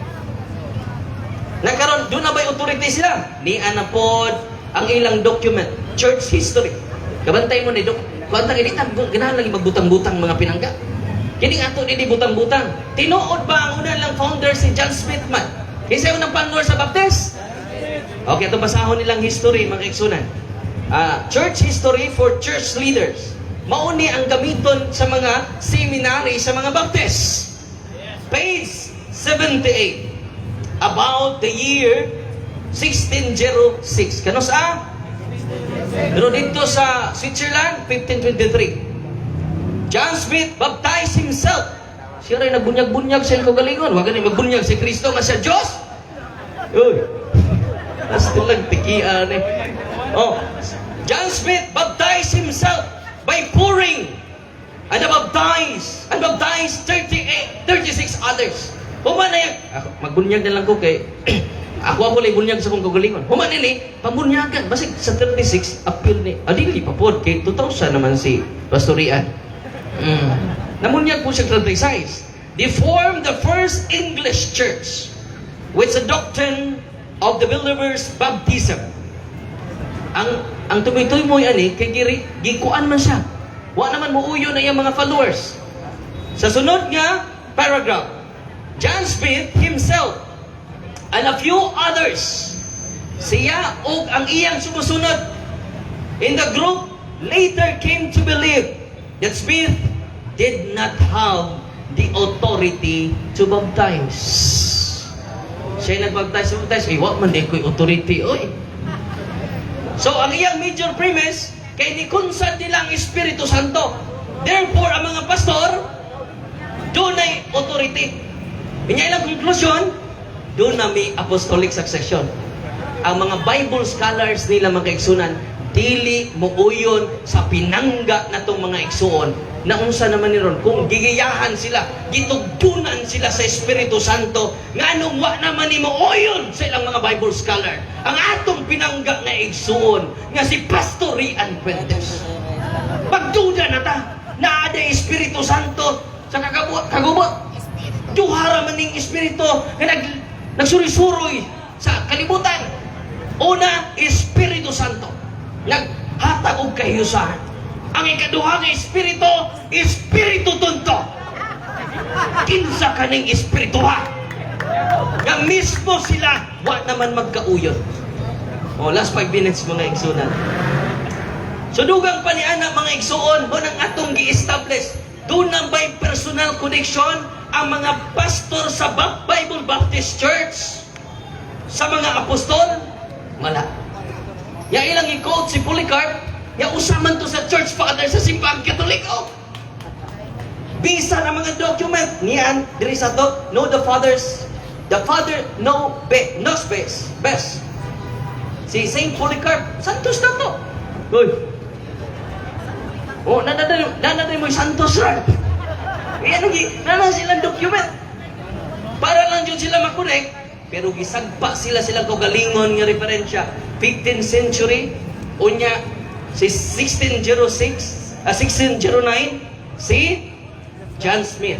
Nagkaroon, doon na ba'y authority sila? Ni anapod ang ilang document, church history. Kabantay mo ni Kuwantang edita, ganahan lagi magbutang-butang mga pinangga. Kini ato ni butang-butang. Tinuod ba ang una lang founder si John Smith man? Kaysa unang panlor sa Baptist? Okay, ito basahon nilang history, mga iksunan. Church history for church leaders. Mauni ang gamiton sa mga seminary, sa mga Baptist. Page 78. About the year 1606. Kano sa? Pero dito sa Switzerland, 1523. John Smith baptized himself. Siya rin nagbunyag-bunyag sa kagalingon. Huwag ganun magbunyag si Kristo nga siya Diyos. Uy. Basta lang tikian eh. Oh, John Smith baptized himself by pouring and baptized 36 others. Human na yan. Magbunyag na lang ko kay ako lay bunyag sa kong kagalingon. Human nini, pambunyagan. Basig sa 36, appeal ni. Adili pa po, kay 2000 naman si Pastorian. Namunyag po siya 36. They formed the first English church with the doctrine of the believers' baptism. Ang tumitoy mo yan kay gikuan man siya. Wa naman muuyo na yung mga followers. Sa sunod nga paragraph, John Smith himself and a few others, siya o ang iyang sumusunod in the group later came to believe that Smith did not have the authority to baptize. Siya nagbaptize. Wag man di ko'y authority. Oy. So, ang iyang major premise, kay ni kunsad nila ang Espiritu Santo. Therefore, ang mga pastor, doon ay authority. Inya ilang conclusion, doon na may apostolic succession. Ang mga Bible scholars nila mga kaigsunan, dili muuyon sa pinangga na itong mga igsuon na unsa naman ni ron kung gigiyahan sila, gitugtunan sila sa Espiritu Santo nga nung wa naman ni muuyon sa ilang mga Bible scholar ang atong pinangga nga igsuon nga si Pastor Rian Fuentes. Pagduda na ta na ada Espiritu Santo sa kagubot duhara man ning Espiritu nga nagsuri-suroy sa kalibutan. Una, Espiritu Santo naghatag og kahiusahan. Ang ikaduha nga Espiritu, Espiritu Tunto. Kinsa kaning espirituha nga mismo sila wa naman magkauyon. Last 5 minutes mga igsunan. So dugang pa ni ana mga igsuon mo nang atong gi-establish doon na by personal connection ang mga pastor sa Bible Baptist Church sa mga apostol. Wala. Ya ilang i-quote si Polycarp, ya usaman to sa church father sa simbahan Katoliko. Bisa na mga document niyan diri sa to, know the father knows best. Si Saint Polycarp, santos na to. Uy. Nanay mo santos ra. Iyan nana silang document. Para lang yun sila makonek. Pero gisagpa silang kagalingon nga referensya. 15th century, unya, si 1609, si John Smith.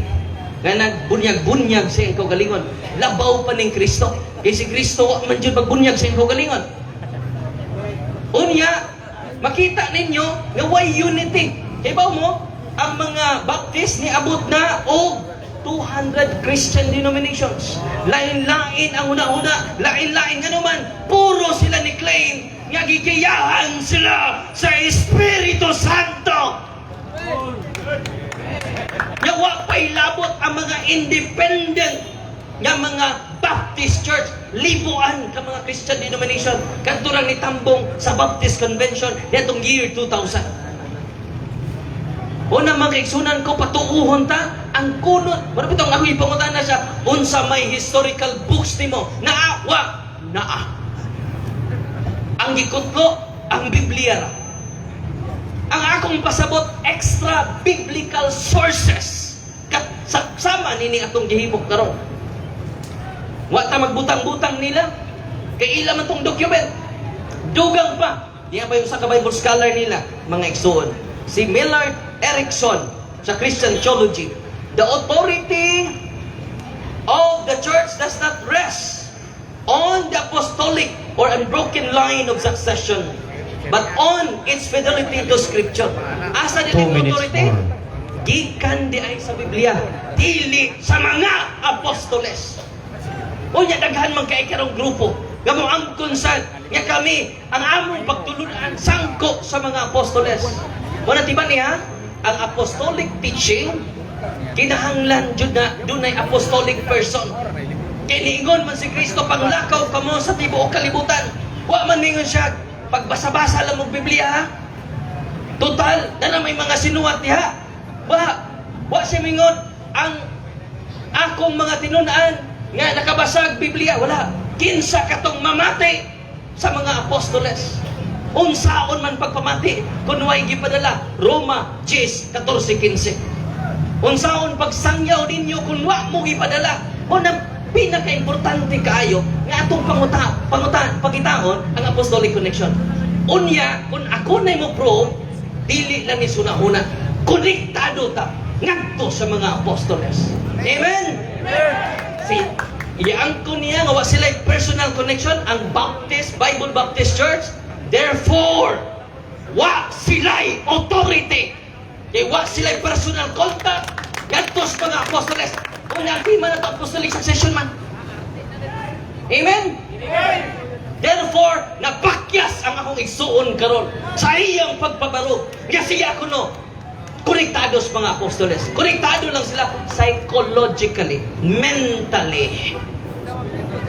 Nga nagbunyag-bunyag sa iyang kagalingon. Labaw pa ng Kristo. Kaya si Kristo, wak man dyan magbunyag sa iyang kagalingon. Unya, makita ninyo nga why unity. Kaya ba mo, ang mga Baptist ni abot na o 200 Christian denominations. Lain-lain ang una-una, lain-lain nga naman, puro sila ni claim nga gigiyahan sila sa Espiritu Santo. Nga wa pa'y labot ang mga independent nga mga Baptist Church, libuan ka mga Christian denomination, kanturang ni Tambong sa Baptist Convention netong year 2000. Una mga kaigsunan ko, patuuhon ta, ang kunot, marapit ang ako'y pangutan na siya, unsa may historical books nimo, naa. Ang gikutlo, ang Biblia ra. Ang akong pasabot, extra biblical sources. Sama nini atong gihimok karon. Wa ta magbutang-butang nila. Kay ila man tong document. Dugang pa. Diyan pa yung sa Bible scholar nila, mga igsoon. Si Millard Erickson sa Christian Theology. The authority of the church does not rest on the apostolic or unbroken line of succession, but on its fidelity to Scripture. Asa din 2 ang minutes authority? more. Gikan di ay sa Biblia, dili sa mga apostoles. O niya, daghan man kay karong grupo. Gamo ang konsan, nga kami, ang among pagtulunan, sangko sa mga apostoles. Muna tiba niya, ang apostolic teaching, kinahanglan jud na dunay apostolic person. Kay niingon man si Kristo, paglakaw ka mo sa tibuok kalibutan. Wa man mingon siya, pagbasa-basa lang mong Biblia ha. Total, na may mga sinuwat niya. Wa siya mingon, ang akong mga tinunaan nga nakabasag Biblia, wala. Kinsa katong mamati sa mga apostoles. Unsaon man pagpamati, kung way gipadala, Roma 10:14-15. Unsaon pagsangyaw ninyo kung wa mo gipadala. O na pinaka-importante kaayo nga atong pagitaon ang apostolic connection. Unya, kung ako na mo probe, dili lang ni sunahuna. Konektado ta ngadto sa mga apostoles. Amen? Si iyang ko niya nga wa sila personal connection ang Bible Baptist Church. Therefore, wa sila'y authority. Kaya wa sila'y personal contact ngadto sa mga apostoles. Unya, di man ito apostolic succession man. Amen? Therefore, napakyas ang akong igsuon karon sa iyang pagpabaro. Nga siya kuno, konektado sa mga apostoles. Konektado lang sila psychologically, mentally.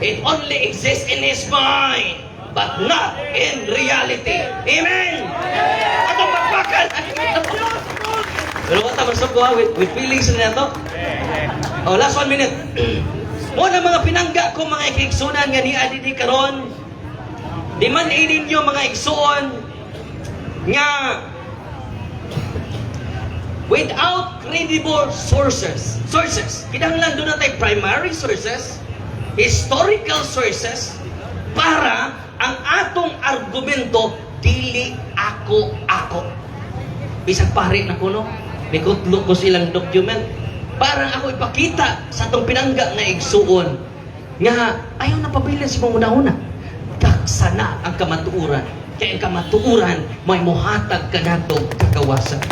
It only exists in his mind, but not in reality. Amen? Atong pagpakan. Pero what naman sa kuha with feelings na ito? Oh, last 1 minute. Muna mga pinangga ko mga ikigsunan nga ni Adidi karon. Di man ninyo mga igsuon nga without credible sources, kinahanglan doon natin primary sources, historical sources, para ang atong argumento dili ako. Bisag pare na kuno, nikutlo ko silang document, parang ako ipakita sa atong pinangga na igsuon nga ayaw na pabilin sa mga una-una. Daksana ang kamatuuran. Kaya ang kamatuuran may muhatag ka nato kagawasan.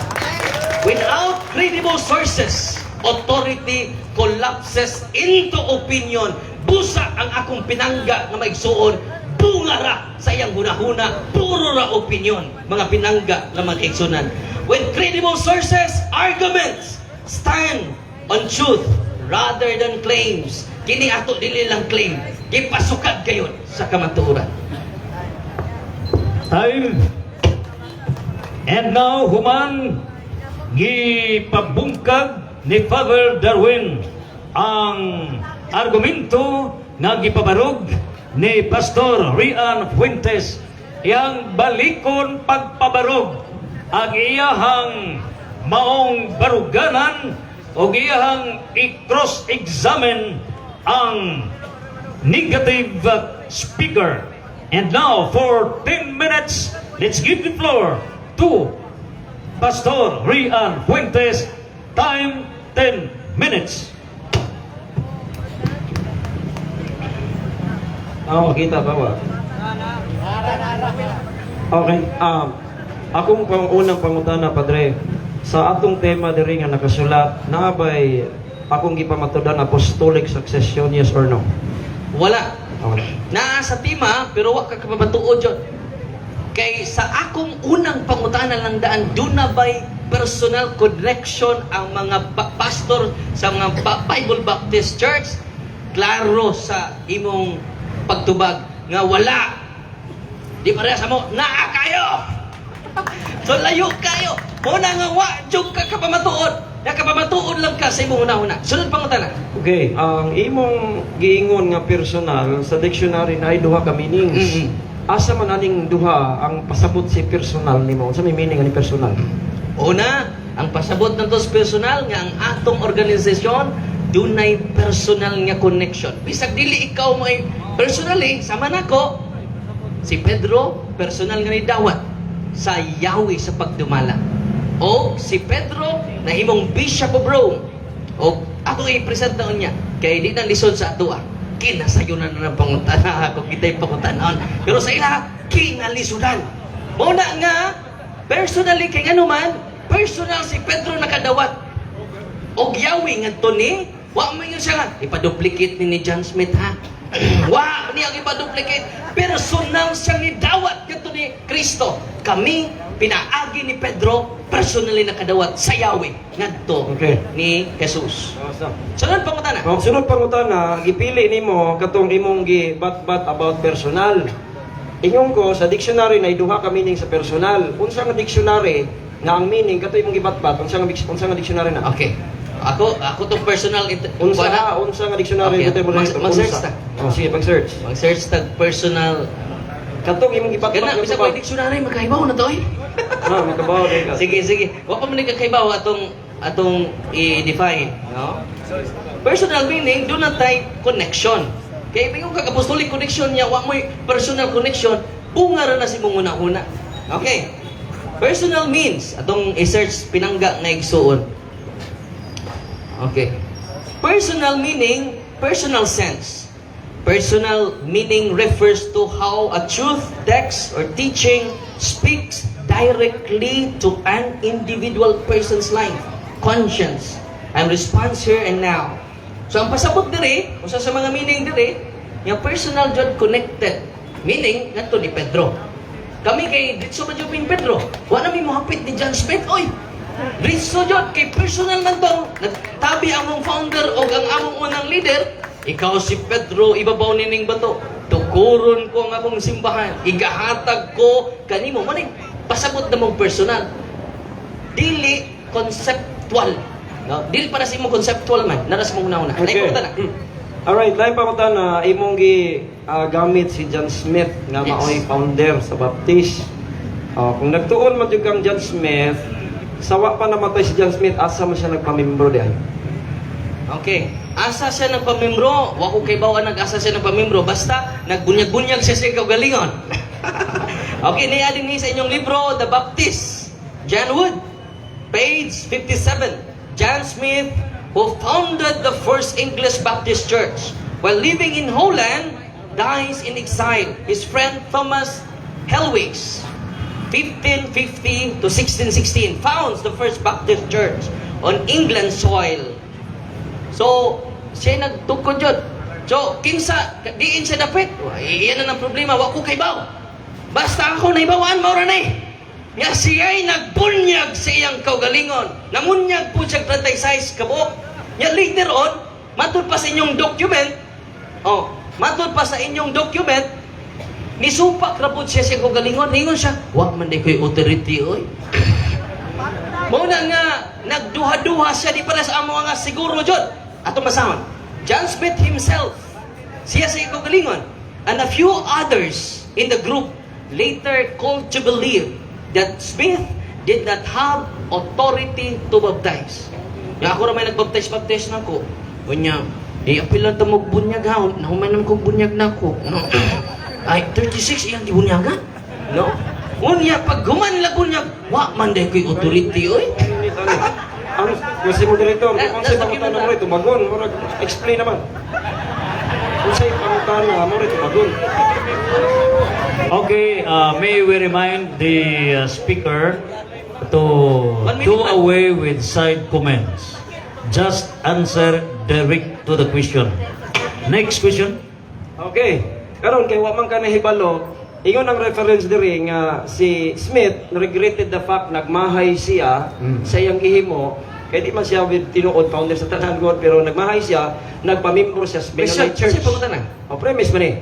Without credible sources, authority collapses into opinion. Busa ang akong pinangga na maigsuon, bunga ra sa iyang hunahuna, puro ra opinion, mga pinangga na maigsunan. With credible sources, arguments stand on truth rather than claims. Kini ato dili lang claim, gipasukad kayon sa kamatuoran. Time. And now, human gipabungkag ni Father Darwin ang argumento nga gipabarog ni Pastor Rian Fuentes, iyang balikon pagpabarog ang iyahang maong baruganan o iyahang i-cross-examine ang negative speaker. And now, for 10 minutes, let's give the floor to Pastor Rian Fuentes. Time, 10 minutes. Kita ba ba? Okay, akong unang pangutana, Padre, sa atong tema diri nga nakasulat, naabay akong gipamatudan apostolic succession, yes or no? Wala. Okay. Naa sa tima, pero wa ka kapabatuod yun. Kay sa akong unang pangutana lang daan, doon na ba'y personal connection ang mga pastor sa mga Bible Baptist Church? klaro sa imong pagtubag nga wala. Di pareha sa mo, naa kayo. So layo kayo. Muna nga wa jud ka kapamatuod. Nakapamatuod lang ka sa imong una-una. Sunod pangutana. Okay, ang imong giingon nga personal sa dictionary na ay duha ka meanings. Asa man aning duha ang pasabot si personal nimo? Unsa may meaning ani personal? Una, ang pasabot ng tos personal nga ang atong organisasyon dunay personal nga connection. Bisag dili ikaw mo ay personally sama nako. Si Pedro personal nga ni dawat sa Yahweh sa pagdumala. O si Pedro na himong Bishop of Rome. O ato i-present na niya kay di na lisod sa ato kinasayunan na ng pangutana kung kita'y pangutanon. Pero sa ila, kinalisudan. Muna nga, personally kay ano man, personal si Pedro nakadawat. O Yahweh nga to ni, wa mo yun siya nga, ipaduplicate ni John Smith ha. Wa niya ipaduplicate. Personal siya ni dawat nga to ni Kristo. Kami, pinaagi ni Pedro, personally nakadawat sa Yahweh ngadto ni Jesus. Sunod pangutana. Sunod pangutana, gipili nimo katong imong gibat-bat about personal. Ingon ko sa dictionary na duha ka meaning sa personal. Unsa nga dictionary nga ang meaning kato imong gibat-bat? Unsa nga dictionary na? Okay. Ako tong personal Unsa nga dictionary okay. dito mo Mag-search ta. Sige, mag-search. Mag-search tag personal. Katong imong gibat-bat. Kana bisa ko dictionary magkaibaw na to eh. Makabaw din ka. Sige. Wa pa man kakaibaw atong i-define, no? Personal meaning do not type connection. Kay bingon ka apostolic connection niya, wa mo'y personal connection, bunga ra na si mong una-una. Okay. Personal means atong i-search pinangga nga igsuon. Okay. Personal meaning, personal sense. Personal meaning refers to how a truth, text, or teaching speaks directly to an individual person's life, conscience, and response here and now. So ang pasabot dire, usa sa mga meaning dire, yung personal jud connected. Meaning, nato ni Pedro. Kami kay Ditso Majupin Pedro, wa na mi mohapit ni John Smith, oy. Ditso jud kay personal man to. Nagtabi among founder o ang among unang leader, ikaw si Pedro, ibabaw nining bato. Tukuron ko ang akong simbahan. Igahatag ko kanimo. Maning pasabot na mong personal. Dili conceptual. No? Dili para sa imong conceptual man. Naras mong una-una. Okay. Alright, lain pa ko na imong gamit si John Smith nga maoy founder sa Baptist. Kung nagtuon man jud kang John Smith, sawa pa namatay si John Smith, asa man siya nagpamimbro diay? Okay. Asa siya ng pamimbro? Wa ko kay bawaan nag-asa siya ng pamimbro. Basta, nagbunyag-bunyag siya sa kagalingon. Okay, niya din sa inyong libro, The Baptist. John Wood. Page 57. John Smith, who founded the first English Baptist church, while living in Holland, dies in exile. His friend Thomas Helwig, 1550 to 1616, founds the first Baptist church on England soil. So, siya nagtukod yun. So, kinsa, diin siya dapit. Iyan na ng problema, wa ko kaybaw. Basta ako naibawaan, maura na eh. Nga siya'y nagbunyag sa iyang kaugalingon. Namunyag po siya 36 kabuok. Nga later on, matod pa sa inyong document, nisupak na po siya sa kaugalingon. Hingon siya, wag man di ko'y authority, oy. Muna nga, nagduha-duha siya, di pala sa amo nga siguro dyan. Ato masahon. John Smith himself, siya sa kaugalingon, and a few others in the group later called to believe that Smith did not have authority to baptize. Nga ako na may nagbaptize na ko. Kunya, apilan ta mo bunyag ha. Nahumanan kong bunyag na ko. Ay, 36 iyang di bunyaga? No? Unya, pag gumanlag bunyag, wa man day ko'y authority, oy. Ang kasi mo dito, kung sa'y pangutana mo ito, bagon, explain naman. Kung sa'y pangutana mo ito, bagon. Okay, may we remind the speaker to 1 minute do man. away with side comments. Just answer direct to the question. Next question. Okay. Karon kay wa man ka nahibalo, ingon ang reference diri nga si Smith regretted the fact nagmahay siya sa iyang gihimo Kaya di man siya with tinuod founder sa tanan God, pero nagmahay siya, nagpamimbro siya sa Mennonite Church. Kasi pangutan na. O premise man eh.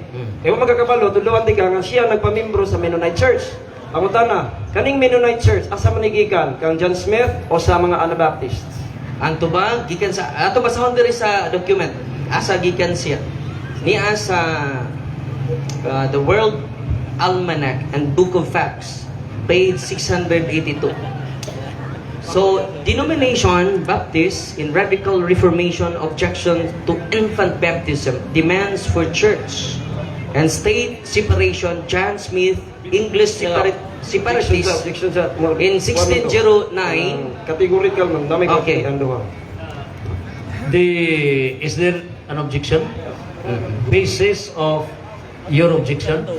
Kaya mo magkakabalo, tuluan di ka nga siya nagpamimbro sa Mennonite Church. Pangutan na, kaning Mennonite Church, asa man nagikan? Kang John Smith o sa mga Anabaptists? Ang tubag gikan sa ato basahon diri sa document. Asa gikan siya. Niya sa The World Almanac and Book of Facts, page 682. So, denomination, Baptist, in Radical Reformation objection to infant baptism, demands for church and state separation, John Smith, English separatist, in 1609. Categorical man, dami ko Okay. ang duha. Is there an objection? Basis of your objection?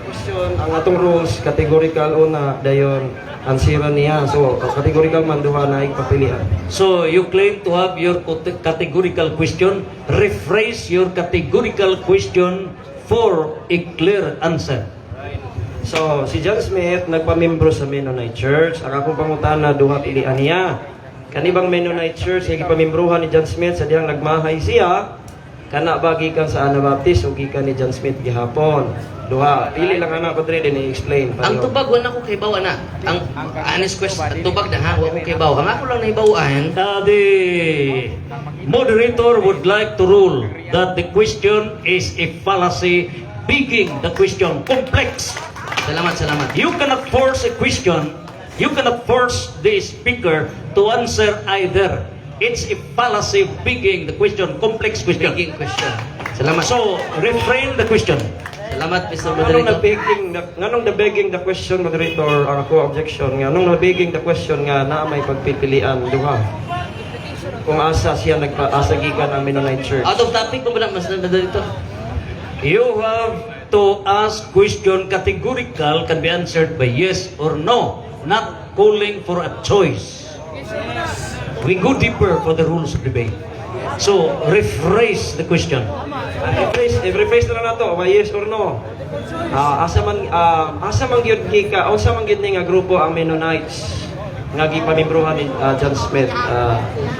Question, ang atong rules, categorical una, dayon, ansira niya. So, categorical man duha na ipapilian. So you claim to have your categorical question. Rephrase your categorical question for a clear answer. So, si John Smith, nagpamimbro sa Mennonite Church. Ang akong pangutana, duha pilian niya. Kanibang Mennonite Church, yung pamimbruhan ni John Smith, sa diyang nagmahay siya, kana ba gikan sa Anabaptist o gikan ni John Smith gihapon. Duha, pili lang ana Padre din i-explain. Ang tubag wala ko kay bawa na. Ang honest question, tubag na ha, wala ko kay bawa. Ang ako lang naibawaan. The moderator would like to rule that the question is a fallacy, making the question complex. Salamat. You cannot force a question. You cannot force the speaker to answer either. It's a fallacy, making the question complex question. Begging question. Salamat. So refrain the question. Salamat, Mr. Nganong Moderator. na-begging the question, moderator, ang ako objection nga, nung na-begging the question nga na may pagpipilian, duha. Kung asa siya asa gikan ang Mennonite Church. Out of topic mo ba na, Mr. Moderator? You have to ask question categorical can be answered by yes or no, not calling for a choice. We go deeper for the rules of debate. So, rephrase the question. Rephrase na lang nato, by yes or no. Asa man gyud gika, o sa man gyud ni nga grupo ang Mennonites nga gipamimbrohan ni John Smith.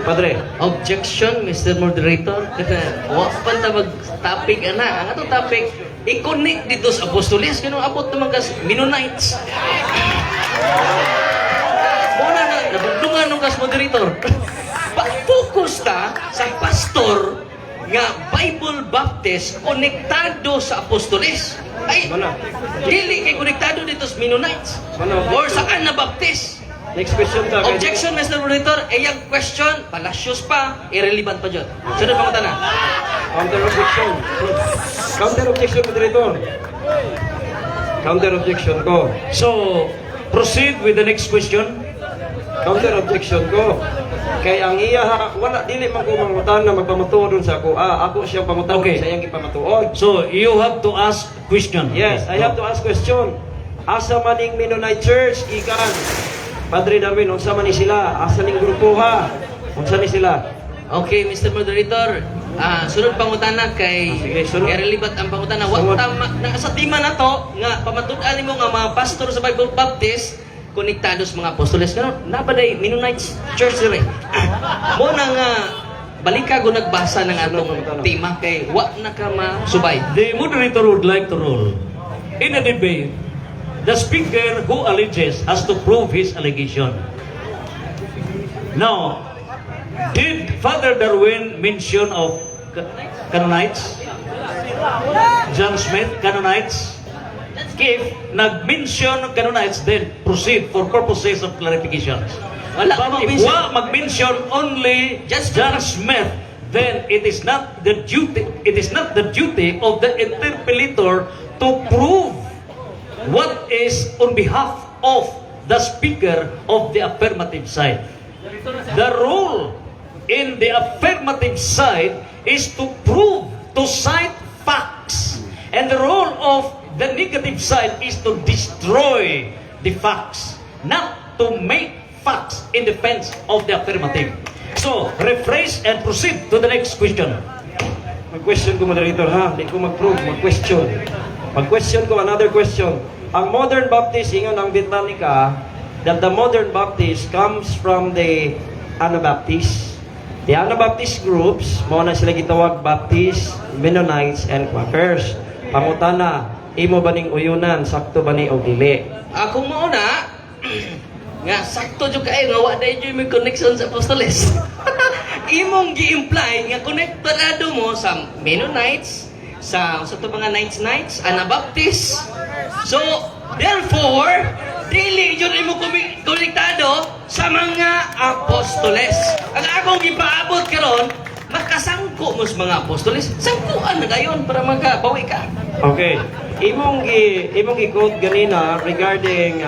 Padre, Objection, Mr. Moderator. Wa pa ta mag-topic ana. Ang atong topic, i-connect dito sa apostoles. Ganun abot naman kas Mennonites. Muna na, nabundungan nung kas moderator. Focus ta sa pastor nga Bible Baptist konektado sa apostoles. Ay, Mana? dili kay konektado dito sa Mennonites. Mana? Or sa Anabaptist. next question ta. Objection, Mr. Moderator. Yung question, palasyos pa, irrelevant pa dyan. Sunod pa na. Counter objection. Counter objection, moderator. Counter objection ko. So, proceed with the next question. Counter objection ko. Kay ang iya wala dili man ko mangutan na magpamatuod sa ako. Ako siyang pamatuod Okay. sa iyang ipamatuod. So, you have to ask question. Yes, I have to ask question. Asa maning Mennonite Church gikan? Padre Darwin, unsa man ni sila? Asa ning grupo ha? Unsa ni sila? Okay, Mr. Moderator. Sunod pangutana kay Sige, sunod. irrelevant ang pangutana. Wa Sunod. tama na sa tima na to nga pamatud-an nimo nga mga pastor sa Bible Baptist konektado sa mga apostoles karon nabaday Mennonite Church dire. Mo na nga balika go nagbasa ng atong tema kay wa na ka masubay. The moderator would like to rule. In a debate, the speaker who alleges has to prove his allegation. Now, did Father Darwin mention of Canaanites? John Smith, Canaanites? If nag-mention ng Canaanites, then proceed for purposes of clarification. Wala But akong if mention. wa mag-mention only Just- John Smith, then it is not the duty of the interpellator to prove what is on behalf of the speaker of the affirmative side. The role in the affirmative side is to prove, to cite facts. And the role of the negative side is to destroy the facts, not to make facts in defense of the affirmative. So, rephrase and proceed to the next question. Mag-question ko, moderator, ha? Hindi ko mag-prove, mag-question. Mag-question ko, another question. Ang modern Baptist, ingon ang Britannica, that the modern Baptist comes from the Anabaptist. The Anabaptist groups, mo na sila gitawag Baptist, Mennonites, and Quakers. Pangutana, imo ba ning uyunan, sakto ba ni o dili? Ako mo na, nga sakto jud kay nga wa day jud may connection sa apostoles. Imong gi-imply nga konektado mo sa Mennonites, sa to mga Knights, Anabaptist. So, therefore, dili jud imo konektado sa mga apostoles. Ang akong gipaabot karon, makasangko mo sa mga apostoles. Sangkuan na dayon para magabawi ka. Okay. Imong gi-quote ganina regarding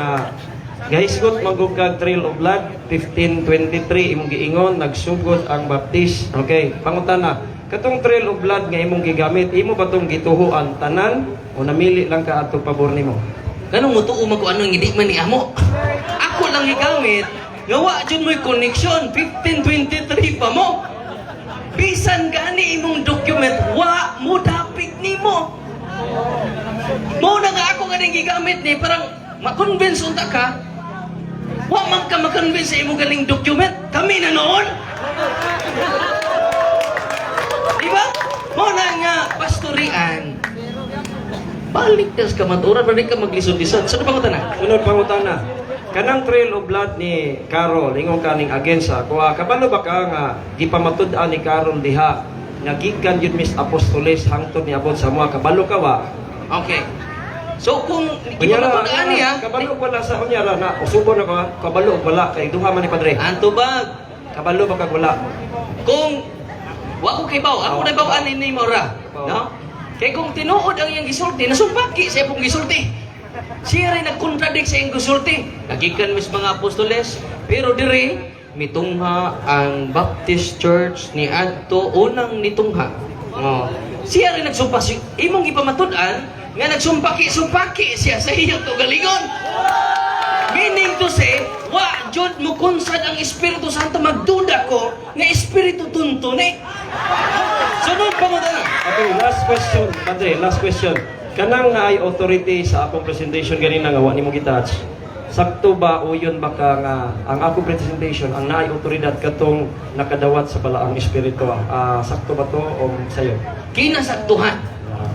gahisgot magugkag Trail of Blood 15:23 imong giingon nagsugod ang Baptist. Okay, pangutana, katong Trail of Blood nga imong gigamit, imo ba tong gituhuan tanan o namili lang ka ato pabor nimo? Ganong mutuo man ko anong hindi man ni amo. Ako lang gigamit, nga wa jud mo'y connection 1523 pa mo. Bisan gani imong document, wa mo dapig nimo. Mo na nga ako nga gigamit ni parang ma-convince unta ka. Wa man ka ma-convince sa imong galing document. Kami na noon. Diba? Mo na nga pastorian. Balik ka sa kamaturan, balik ka maglisod-lisod. Saan pa ko na? Sunod pangutana. Kanang Trail of Blood ni Carol, ingon kaning agensa, kuha kabalo ba ka nga gipamatud-an ni Carol diha nga gikan jud mis apostoles hangtod niabot sa mga kabalo ka ba? Okay. So kung Kunyara, gipamatud-an niya, kabalo wala sa kunyara na usubon na ka, kabalo wala kay duha man ni padre. antubag. Kabalo ba kag wala? Kung wa ko kay baw, ako na baw ani ni Mora, no? Kay kung tinuod ang iyang gisulti, nasumpaki sa iyang gisulti. Siya rin nag-contradict sa iyang gisulti. Nagikan mis mga apostoles, pero diri mitungha ang Baptist Church ni adto unang nitungha. Oh. Siya rin nagsumpa, imong ipamatud-an nga nagsumpaki-sumpaki siya sa iyang tugalingon. Meaning to say, wa jud mo kunsad ang Espiritu Santo magduda ko nga Espiritu tuntunay. Sunod pa mo na. Okay, last question, padre, last question. Kanang ay authority sa akong presentation ganina nga wa nimo gitouch. Sakto ba o yun ba ka nga ang akong presentation ang naay otoridad katong nakadawat sa balaang espiritu? Sakto ba to o sayo? Kinasaktuhan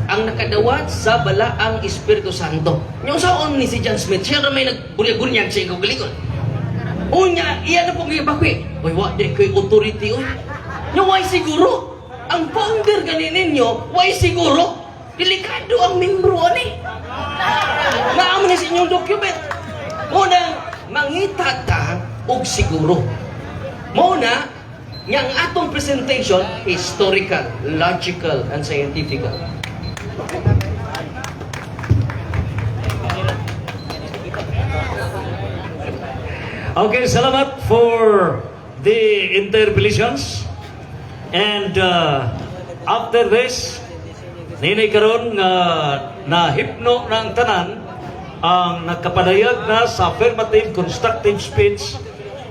ang nakadawat sa balaang Espiritu Santo. Yung saon ni si John Smith, siya na may nagbulyag-bulyag sa ikaw galingon. Unya, iya na pong ibakwi. Uy, wa di ko'y authority, uy. Yung why siguro? Ang founder ganin ninyo, why siguro? Delikado ang membro, ani. Maamo na sa inyong document. Muna, mangita ta og siguro. Muna, nga ang atong presentation, historical, logical, and scientific. Okay, salamat for the interpellations. And after this, ninay karon nga nahipno ng tanan ang nagkapadayag na sa affirmative constructive speech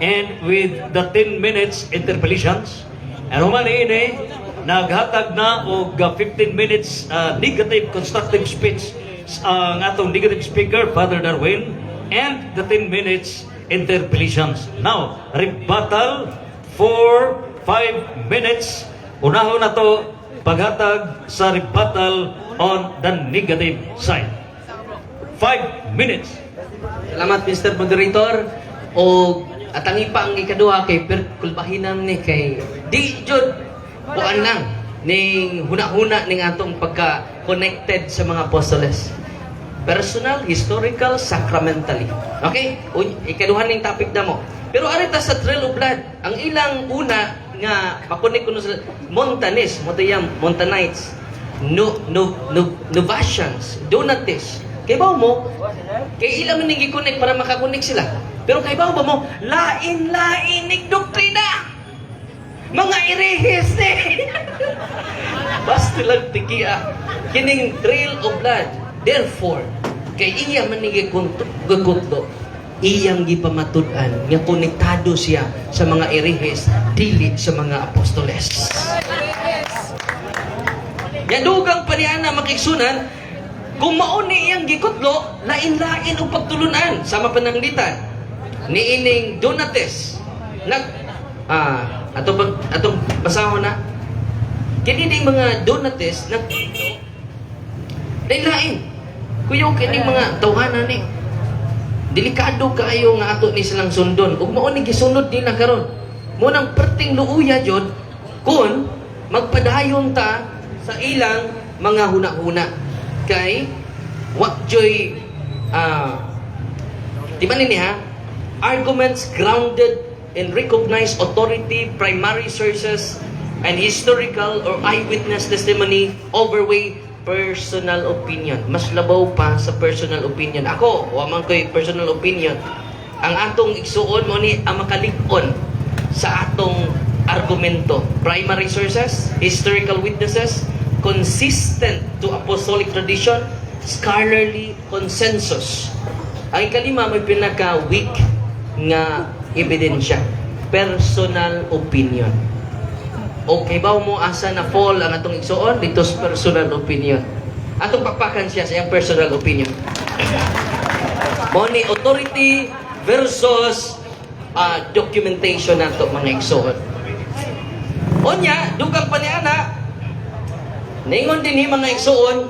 and with the 10 minutes interpellations. And human ini naghatag na og 15 minutes negative constructive speech ang atong negative speaker, Father Darwin, and the 10 minutes interpellations. Now, rebuttal for 5 minutes. Unahon na to paghatag sa rebuttal on the negative side. 5 minutes. Salamat, Mr. Moderator. O atangi pa ang ikaduha kay kulbahinan ni kay di jud buan lang ning huna-huna ning atong pagka-connected sa mga apostoles. Personal, historical, sacramentally. Okay? Ikaduhan ning topic na mo. Pero arita sa Trail of Blood, ang ilang una nga makunik ko sa Montanis, Montanites, Novatians, Donatists. Kay ba mo? Kay ilang ning i-connect para makakonek sila. Pero kay ba mo? Lain-lain ning doktrina. Mga irehis Basta lang tikia. Kining Trail of Blood. Therefore, kay iya man ning gagutlo, iyang gipamatud-an nga konektado siya sa mga irehis dili sa mga apostoles. Ya dugang paniana makiksunan kung mauni iyang gikutlo, lain-lain og pagtulunan sama pananglitan ni ining Donates atong basahon na. Kini ding mga Donates na lain. Kuyo kini mga tawhanan ni. Delikado kaayo nga ato ni silang sundon. Ug mao ni gisunod nila karon. Mo nang perting luuya jud kun magpadayon ta sa ilang mga huna-huna. Kay wa joy di man ni ha? Arguments grounded in recognized authority, primary sources, and historical or eyewitness testimony overweigh personal opinion. Mas labaw pa sa personal opinion. Ako, waman ko'y personal opinion. Ang atong igsuon mo ni ang makalig-on sa atong argumento. Primary sources, historical witnesses, consistent to apostolic tradition, scholarly consensus. Ang ikalima, may pinaka-weak nga ebidensya. Personal opinion. Okay ba mo asa na fall ang atong igsuon? Dito sa personal opinion. Atong pakpakan siya sa iyang personal opinion. Money authority versus documentation nato mga igsuon. Onya, dugang pa niya na ningon din mga igsuon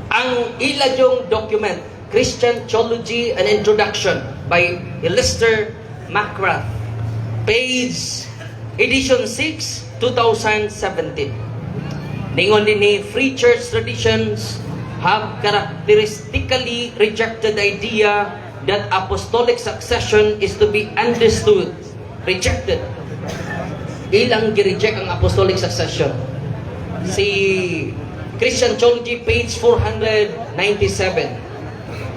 ang iladyong document, Christian Theology and Introduction by Lester McGrath, page edition 6, 2017. Ningon din ni Free Church traditions have characteristically rejected the idea that apostolic succession is to be understood. Rejected. Ilang gi-reject ang apostolic succession. Si Christian Theology, page 497.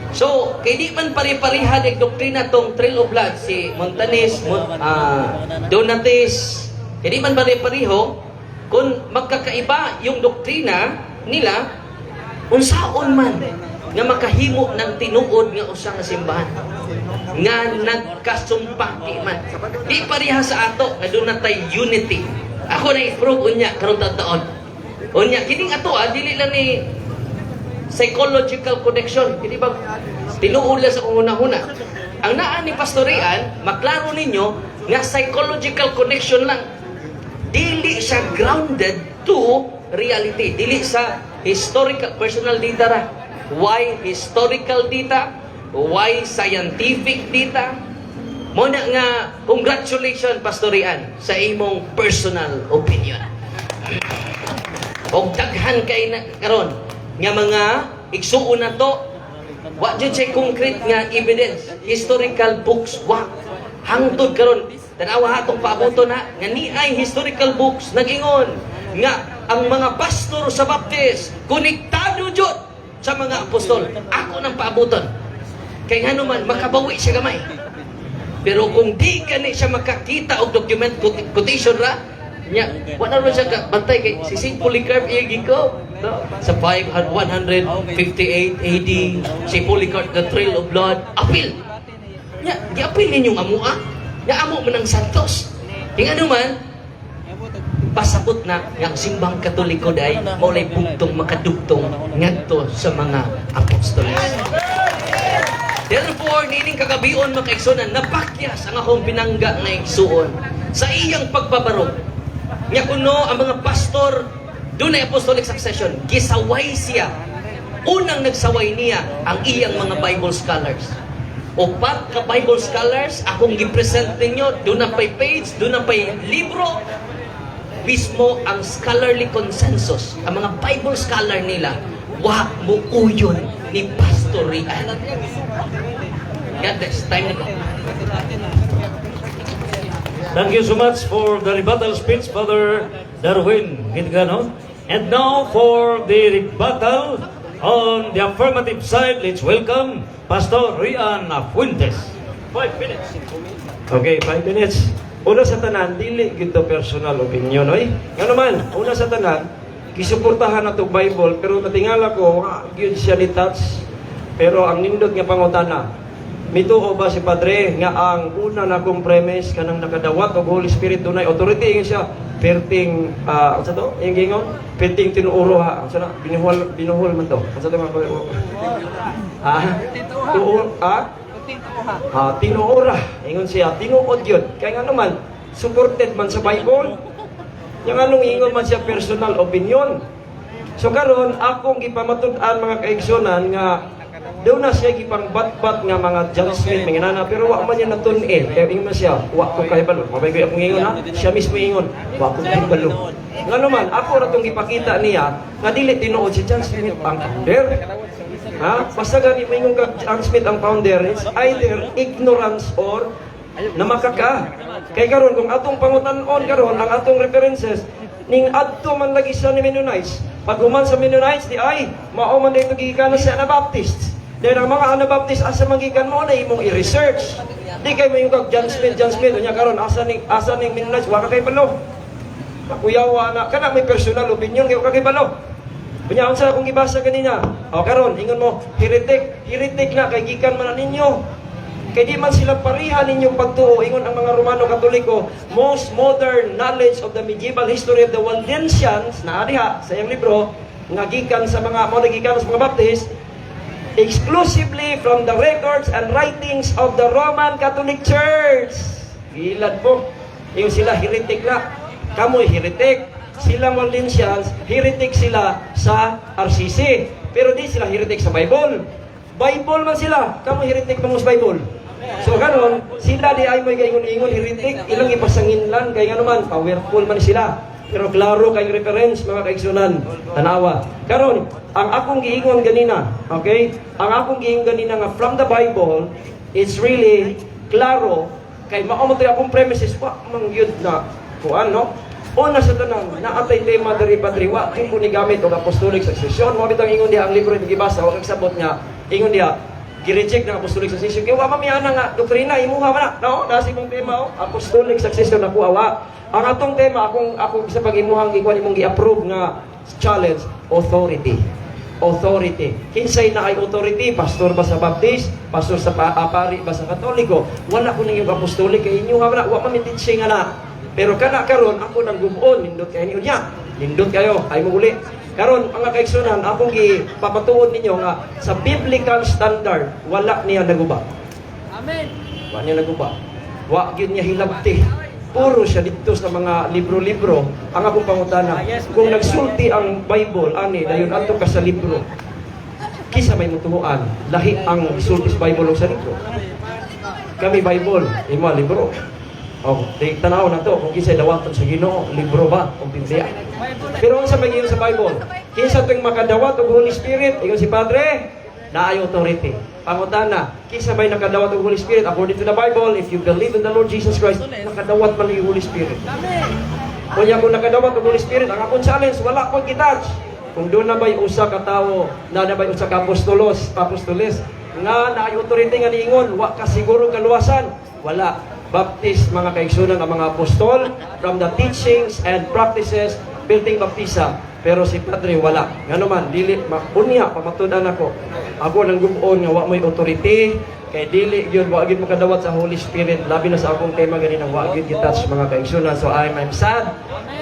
So, kay di man pare-pareha ng doktrina tong Trail of Blood, si Montanis, Donatis, kay di man pare-pareho, kung magkakaiba yung doktrina nila, unsaon man nga makahimo ng tinuod nga usa nga simbahan, nga nagkasumpaki man. Di pareha sa ato, nga doon natay unity. Ako na i-prove unya, karong taon. Unya, kining ato dili lang ni psychological connection. Hindi ba tinuod sa una-una? Ang naa ni Pastorian, maklaro ninyo nga psychological connection lang. Dili siya grounded to reality. Dili sa historical, personal data ra. Why historical data? Why scientific data? Muna nga, congratulations Pastorian sa imong personal opinion. O daghan kay na karon nga mga igsuon na to, wa jud say concrete nga evidence, historical books, wa hangtod karon tanawa hatong paabuton na nga niay historical books nag-ingon nga ang mga pastor sa Baptist konektado jud sa mga apostol. Ako nang paabuton kay nganuman makabawi siya gamay, pero kung di kani siya makakita og document quotation ra nya, wala rin siya bantay kay si St. Polycarp iyagi ko no? Sa 158 AD si Polycarp, the Trail of Blood, apil nya, giapil ninyong amua nya amo man ang santos hinga naman pasabot na yang simbang katoliko day maulay bugtong makadugtong ngadto sa mga apostoles. Therefore, nining kagabion mga kaigsunan, napakyas ang akong binangga nga igsuon sa iyang pagbabarog. Nya kuno ang mga pastor doon ay apostolic succession, gisaway siya. Unang nagsaway niya ang iyang mga Bible scholars. Upat ka Bible scholars, akong gipresent ninyo, doon na pa'y page, doon na pa'y libro, mismo ang scholarly consensus. Ang mga Bible scholar nila, wa mo uyon ni Pastor Rian. God bless. Time na ko. Thank you so much for the rebuttal speech, Father Darwin Gitgano. And now for the rebuttal on the affirmative side, let's welcome Pastor Rian Fuentes. 5 minutes. Okay, 5 minutes. Una sa tanan, dili gito personal opinion, oy. Nga naman, una sa tanan, gisuportahan na itong Bible, pero natingala ko, yun siya ni touch. Pero ang nindot nga pangutana, mituo ba si Padre nga ang una na kong premise kanang nakadawat og Holy Spirit dunay authority nga siya perting unsa to yung gingon perting tinuuro ha unsa na binuhol man to unsa to mga tuo tinuora, ingon siya, tinuod yun. Kaya nga naman, supported man sa Bible. Yung anong ingon man siya personal opinion. So karon akong gipamatud-an mga kaigsunan nga doon na siya gipangbat-bat nga mga judgment mga nana, pero wa man niya natun-in. Kaya ingon man siya, wa ko kay balo. Mabay ko akong ingon ha. Siya mismo ingon, wa ko kay balo. Nga naman, ako ra tong gipakita niya nga dili tinuod si John Smith ang founder. Ha? Basta gani mo ingon ka John Smith ang founder, it's either ignorance or namakaka. Kay karon kung atong pangutan-on karon ang atong references ning adto man lagi sa ni Mennonites. Pag human sa Mennonites di ay mao man dito gikan sa Anabaptists. Dahil ang mga Anabaptists asa magikan mo na imong i-research. Di kay may kag John Smith unya karon asa ning Mennonites wa ka kay balo. Pakuyawa na kana may personal opinion kay ka kay balo. Unya unsa akong gibasa kanina? O karon ingon mo heretic na kay gikan man na ninyo. Kaya di man sila pariha ninyong pagtuo. Ingon ang mga Romano Katoliko, most modern knowledge of the medieval history of the Waldensians, na adiha sa iyang libro, nga gikan sa mga Baptist, exclusively from the records and writings of the Roman Catholic Church. Gilad po. Yung sila heretic na. Kamoy heretic. Silang Waldensians, heretic sila sa RCC. Pero di sila heretic sa Bible. Bible man sila. Kamoy heretic man sa Bible. So karon sila di ay may ingon heretic, ilang ipasangin lang kay nga naman powerful man sila. Pero klaro kay reference mga kaigsunan, tanawa. Karon ang akong giingon ganina, okay? Ang akong giingon ganina nga from the Bible, it's really klaro kay mao man akong premises wa mang gyud na kuan no. Una sa tanan, naatay tema diri padriwa, kung ni gamit og apostolic succession, mo bitang ingon diha ang libro ni gibasa o kagsabot niya, ingon diha gi-reject ng apostolic succession. Kaya wa mamiyana nga doktrina imuha man na. No, nasi mong tema apostolic succession na awa. Ang atong tema akong sa pag-imuhang ikuan imong gi-approve nga challenge authority. Authority. Kinsay na ay authority? Pastor ba sa Baptist? Pastor sa pari ba sa Katoliko? Wala ko ning apostolic kay inyo ha wa man teaching nga na. Pero kana karon ako nang gubon nindot kay niyo niya. Nindot kayo ay mo uli. Karon mga kaigsunan, akong gipapatuod ninyo nga sa biblical standard wala niya naguba. Amen. Wala niya naguba. Wa gyud niya hilabti. Puro siya dito sa mga libro-libro. Ang akong pangutana, kung nagsulti ang Bible ani dayon adto ka sa libro. Kisa may mutuhuan, lahi ang sulti sa Bible o sa libro. Kami Bible, imo libro. Oh, tanaw na to kung kinsa dawaton sa Ginoo, libro ba o Biblia. Pero unsa may sa Bible? Kinsa tuwing makadawat og Holy Spirit, ingon si Padre, naay authority. Pangutana, kinsa may nakadawat og Holy Spirit according to the Bible, if you believe in the Lord Jesus Christ, nakadawat man yung Holy Spirit. Kunya kung nakadawat og Holy Spirit, ang akong challenge wala ko gitouch. Kung doon na ba'y usa ka tawo, na ba'y usa ka apostoles, nga naay authority nga niingon, wa ka siguro kaluwasan, wala. Baptist, mga kaigsunan, ang mga apostol, from the teachings and practices, building baptisa. Pero si Padre, wala. Nga naman, dili, unya, pamatudan ako. Ako nang gubon nga, wa may authority, kay dili, yun, wa gid makadawat sa Holy Spirit, labi na sa akong tema ganinang wa gid gitouch mga kaigsunan. So I'm sad.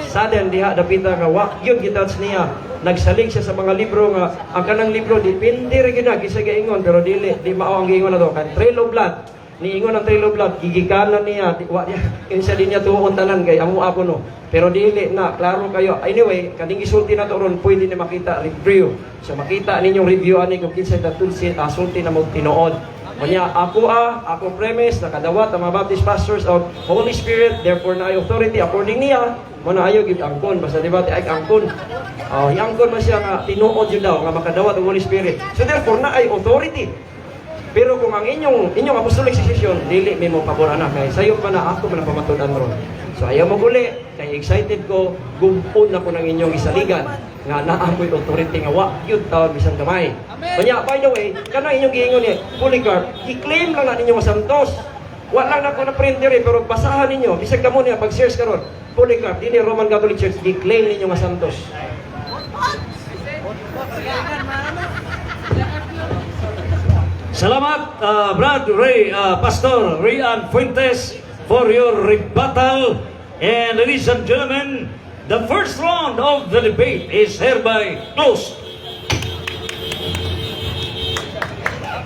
Sadden diha dapita nga wa gyud gitouch niya. Nagsalig siya sa mga libro nga ang kanang libro depende ra gyud na gisa gaingon pero dili di mao ang giingon nato kan Trail of Blood. Niingon ang Trail of Blood gigikanan niya wa niya kinsa din niya tuon tanan kay amo ako no. Pero dili na klaro kayo. Anyway, kaning gisulti nato ron pwede ni makita review. So makita ninyong review ani kung kinsa sulti na mo tinuod. Kanya ako premise nakadawat ang mga Baptist pastors of Holy Spirit, therefore na authority according niya mo na ayo gid angkon basta di ba ay angkon. Angkon man siya nga tinuod yun daw nga makadawat ang Holy Spirit. So therefore na ay authority. Pero kung ang inyong apostolic succession dili mo pabor ana kay sayo pa na ako man pamatudan ron. So ayaw mo guli kay excited ko gumpon na ko ng inyong isaligan nga naakoy authority nga wa gyud taon bisan gamay. Kanya by the way, kana inyong giingon ni Polycarp, i-claim lang na ninyo masantos. Wa lang na ko na printer pero basahan ninyo bisag kamo niya pag-search karon. Polycarp dinhi Roman Catholic Church i-claim ninyo masantos. Salamat, Brad Ray, Pastor Rian Fuentes, for your rebuttal. And ladies and gentlemen, the first round of the debate is hereby closed.